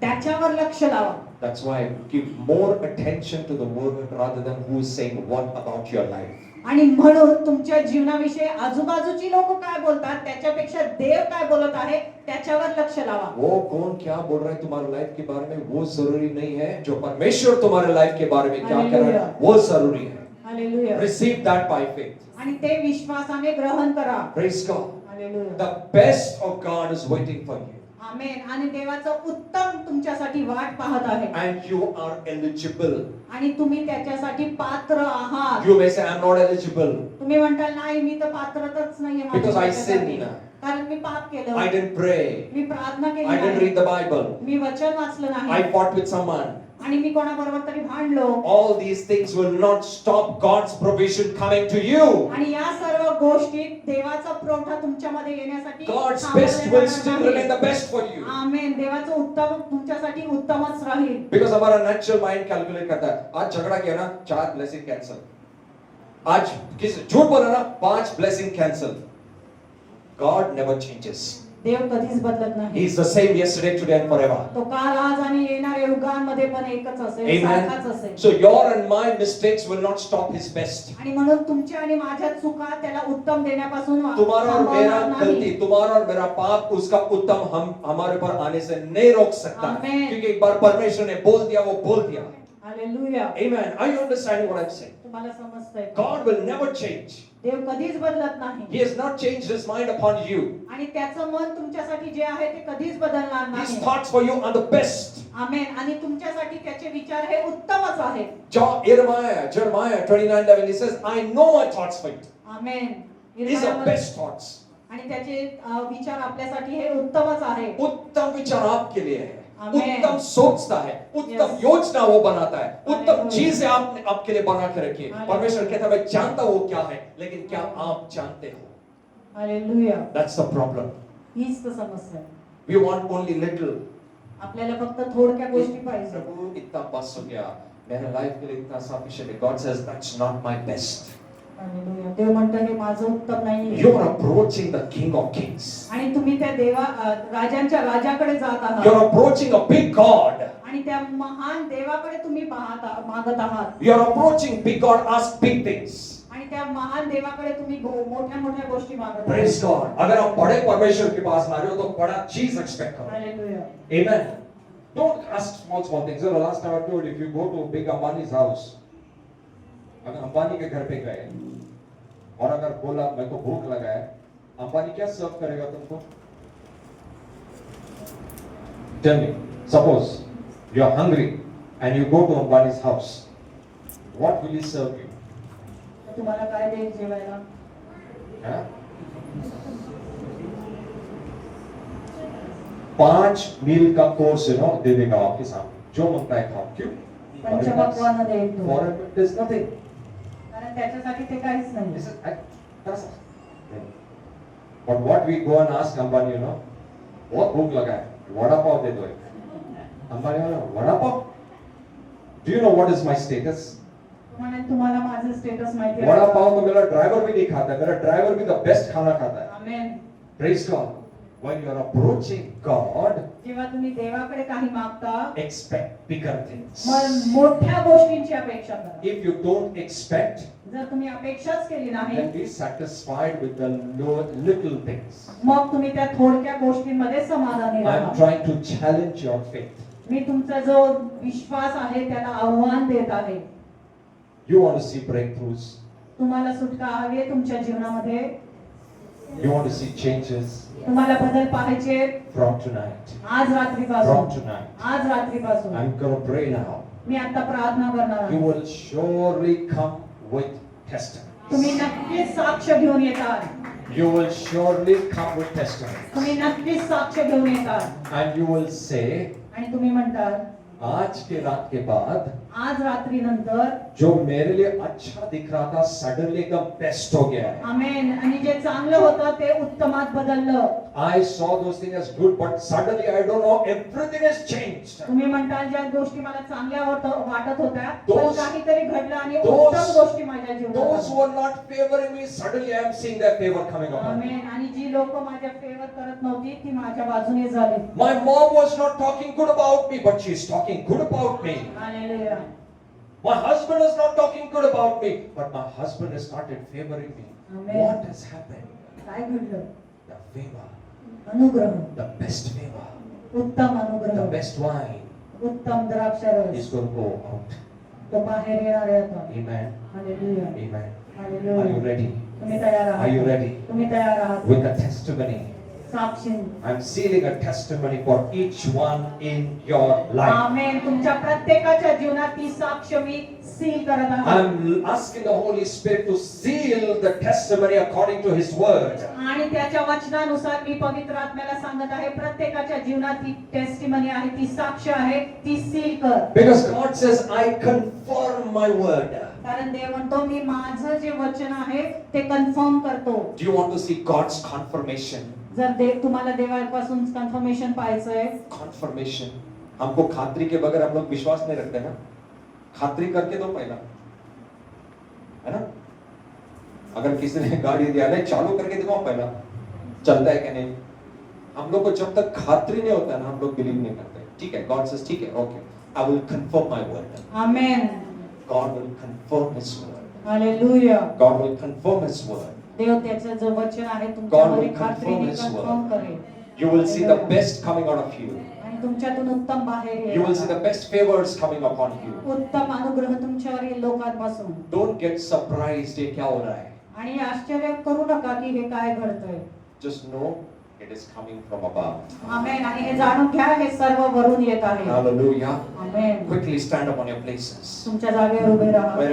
B: त्याच्यावर लक्ष लावा.
A: That's why give more attention to the word rather than who is saying what about your life.
B: आणि म्हणून तुमच्या जीवनाविषयी आजूबाजूची लोक काय बोलतात त्याच्यापेक्षा देव काय बोलत आहे त्याच्यावर लक्ष लावा.
A: वो कौन क्या बोल रहा है तुम्हारे लाइफ के बारे में वो जरूरी नहीं है, जो परमेश्वर तुम्हारे लाइफ के बारे में क्या कह रहा है वो जरूरी है.
B: Hallelujah.
A: Receive that by faith.
B: आणि ते विश्वासाने ग्रहण करा.
A: Praise God.
B: Hallelujah.
A: The best of God is waiting for you.
B: आमेन. आणि देवाचं उत्तम तुमच्यासाठी वाट पाहत आहे.
A: And you are eligible.
B: आणि तुम्ही त्याच्यासाठी पात्र आहात.
A: You may say I'm not eligible
B: तुम्ही म्हणताल नाही मी तर पात्रच नाहीये
A: because I
B: माझ्यासाठी.
A: sinned.
B: कारण मी पाप केलं.
A: I didn't pray.
B: मी प्रार्थना केली
A: I didn't
B: नाही.
A: read the Bible.
B: मी वचन वाचलं
A: I
B: नाही.
A: fought with someone.
B: आणि मी कोणाबरोबर तरी भांडलो.
A: All these things will not stop God's provision coming to you.
B: आणि या सर्व गोष्टी देवाचा पुरवठा तुमच्यामध्ये येण्यासाठी
A: God's
B: थांबवल्या
A: best will
B: जाणार
A: still
B: नाही.
A: remain the best for you.
B: आमेन. देवाचं उत्तम तुमच्यासाठी उत्तमच राहील.
A: Because हमारा natural mind calculate करता है, आज झगड़ा किया ना 4 blessing cancel. आज किसी झूठ बोला ना 5 blessing cancel. God never changes.
B: देव कधीच बदलत नाही.
A: He is the same yesterday, today and forever.
B: तो काल आज आणि येणाऱ्या युगांमध्ये पण एकच असेल.
A: Amen.
B: सारखाच असेल.
A: So your and my mistakes will not stop His best.
B: आणि म्हणून तुमच्या आणि माझ्या चुका त्याला उत्तम देण्यापासून
A: तुम्हारा और मेरा
B: थांबवणार नाही.
A: गलती, तुम्हारा और मेरा पाप उसका उत्तम हम हमारे ऊपर आने से नहीं रोक सकता.
B: Amen.
A: क्योंकि एक बार परमेश्वर ने बोल दिया वो बोल दिया.
B: Hallelujah.
A: Amen. Are you understanding what I'm saying?
B: तुम्हाला समजतंय?
A: God will never change.
B: देव कधीच बदलत नाही.
A: He has not changed His mind upon you.
B: आणि त्याचं मन तुमच्यासाठी जे आहे ते कधीच बदलणार
A: His
B: नाही.
A: thoughts for you are the best.
B: आमेन. आणि तुमच्यासाठी त्याचे विचार हे उत्तमच आहेत.
A: Jeremiah 29:11 he says, I know my thoughts for you.
B: Amen.
A: These are best thoughts.
B: आणि त्याचे विचार आपल्यासाठी हे उत्तमच आहे.
A: उत्तम विचार आपके लिए है.
B: Amen.
A: उत्तम सोचता है, उत्तम
B: Yes.
A: योजना वो बनाता है, उत्तम
B: Hallelujah.
A: चीजें आपने आपके लिए बना के रखी है.
B: Hallelujah.
A: परमेश्वर कहता है मैं जानता हूँ वो क्या है, लेकिन क्या आप जानते हो?
B: हालेलुया.
A: That's the problem.
B: हीच तर समस्या आहे.
A: We want only little.
B: आपल्याला फक्त थोडक्या गोष्टी पाहिजे.
A: प्रभु इतना बस हो गया, मेरे लाइफ के लिए इतना sufficient है. God says that's not my best.
B: Hallelujah. देव म्हणतो हे माझं उत्तम नाहीये.
A: You are approaching the King of Kings.
B: आणि तुम्ही त्या राजांच्या राजाकडे जात आहात.
A: You are approaching a big God.
B: आणि त्या महान देवाकडे तुम्ही मागत आहात.
A: You are approaching big God, ask big things.
B: आणि त्या महान देवाकडे तुम्ही मोठ्या मोठ्या गोष्टी मागत आहात.
A: Praise God. अगर आप बड़े परमेश्वर के पास आ रहे हो तो बड़ा चीज एक्सपेक्ट करो.
B: Hallelujah.
A: Amen. Don't ask small things. The last time I told you, if you go to big Ambani's house, अगर अंबानी के घर पे गए और अगर बोला मेरे को भूख लगा है, अंबानी क्या सर्व करेगा तुमको? Tell me. Suppose you are hungry and you go to Ambani's house. What will he serve you?
B: तुम्हाला काय देईल जेवायला?
A: हाँ? 5 मील का कोर्स दे देगा आपके सामने, जो मांगता है खाओ. क्यों?
B: पंचपक्वान्न देईल तो.
A: For him it is nothing.
B: कारण त्याच्यासाठी ते काहीच नाही.
A: This is that's but what we go and ask Ambani, बहुत भूख लगा है, वड़ा पाव दे दो. अंबानी वाला vada pav? Do you know what is my status?
B: तुम्हाला माझं स्टेटस माहिती
A: वड़ा पाव तो मेरा ड्राइवर भी नहीं खाता, मेरा ड्राइवर भी द बेस्ट खाना खाता है.
B: आमेन.
A: Praise God. When you are approaching God,
B: जेव्हा तुम्ही देवाकडे काही मागता,
A: expect bigger things.
B: मग मोठ्या गोष्टींची अपेक्षा करा.
A: If you don't expect,
B: जर तुम्ही अपेक्षाच केली नाही,
A: then be satisfied with the little things.
B: मग तुम्ही त्या थोडक्या गोष्टींमध्ये समाधानी
A: I'm
B: राहा.
A: trying to challenge your faith.
B: मी तुमचा जो विश्वास आहे त्याला आव्हान देत आहे.
A: You want to see breakthroughs.
B: तुम्हाला सुटका हवी आहे तुमच्या जीवनामध्ये.
A: You want to see changes
B: तुम्हाला बदल पाहायचे
A: from tonight.
B: आज
A: From
B: रात्रीपासून.
A: tonight.
B: आज रात्रीपासून.
A: I'm going to pray now.
B: मी आता प्रार्थना करणार
A: You
B: आहे.
A: will surely come with testimony.
B: तुम्ही नक्कीच साक्ष घेऊन येतात.
A: You will surely come with testimony.
B: तुम्ही नक्कीच साक्ष घेऊन येतात.
A: And you will say,
B: आणि तुम्ही म्हणतात
A: आज के रात के बाद
B: आज रात्री नंतर
A: जो मेरे लिए अच्छा दिख रहा था सडनली एकदम बेस्ट हो गया है.
B: आमेन. आणि जे चांगलं होतं ते उत्तमात बदललं.
A: I saw those things as good, but suddenly I don't know, everything has changed.
B: तुम्ही म्हणताल ज्या गोष्टी मला चांगल्या वाटत होत्या पण
A: Those-
B: काहीतरी घडलं आणि
A: those-
B: उत्तम गोष्टी माझ्या
A: Those
B: जीवनात
A: who are not favoring me, suddenly I am seeing their favor coming upon me.
B: आमेन. आणि जी लोक माझ्या फेवर करत नव्हती ती माझ्या बाजूने झाली.
A: My mom was not talking good about me, but she is talking good about me.
B: Hallelujah.
A: My husband is not talking good about me, but my husband has started favoring me.
B: Amen.
A: What has happened?
B: काय घडलं?
A: The favor,
B: अनुग्रह.
A: the best favor,
B: उत्तम
A: the
B: अनुग्रह.
A: best wine
B: उत्तम द्राक्षरस.
A: is going to go out.
B: तो बाहेर येणार आहे आता.
A: Amen.
B: Hallelujah.
A: Amen.
B: Hallelujah.
A: Are you ready?
B: तुम्ही तयार
A: Are you
B: आहात?
A: ready?
B: तुम्ही तयार आहात?
A: With a testimony.
B: Sakshi.
A: I'm sealing a testimony for each one in your life.
B: आमेन. तुमच्या प्रत्येकाच्या जीवनात ती साक्ष मी सील करत आहे.
A: I'm asking the Holy Spirit to seal the testimony according to His word.
B: आणि त्याच्या वचनानुसार मी पवित्र आत्म्याला सांगत आहे प्रत्येकाच्या जीवनात ती टेस्टिमनी आहे, ती साक्ष आहे, ती सील कर.
A: Because God says, I confirm my word.
B: कारण देव म्हणतो मी माझं जे वचन आहे ते कन्फर्म करतो.
A: Do you want to see God's confirmation?
B: जर तुम्हाला देवापासून कन्फर्मेशन पाहायचंय,
A: Confirmation. हमको खात्री के बगैर हम लोग विश्वास नहीं रखते ना. खात्री करके दो पहला, है ना? अगर किसी ने गाड़ी दिया नहीं, चालू करके दिखाओ पहला, चलता है कि नहीं. हम लोग को जब तक खात्री नहीं होता है ना, हम लोग बिलीव नहीं करते. ठीक है, God says ठीक है, okay, I will confirm my word.
B: Amen.
A: God will confirm His word.
B: Hallelujah.
A: God will confirm His word.
B: देव त्याचं जे वचन आहे
A: God
B: तुमच्यामध्ये
A: will confirm
B: खात्रीने
A: His
B: कन्फर्म
A: word.
B: करेल.
A: You will see the best coming out of you.
B: आणि तुमच्यातून उत्तम बाहेर
A: You will see the
B: येईल.
A: best favors coming upon you.
B: उत्तम अनुग्रह तुमच्यावर येईल लोकांपासून.
A: Don't get surprised ये क्या हो रहा है.
B: आणि आश्चर्य करू नका की हे काय घडतंय.
A: Just know it is coming from above.
B: आमेन. आणि हे जाणून घ्या हे सर्व वरून येत आहे.
A: Hallelujah.
B: Amen.
A: Quickly stand up on your places.
B: तुमच्या जागेवर उभे राहा.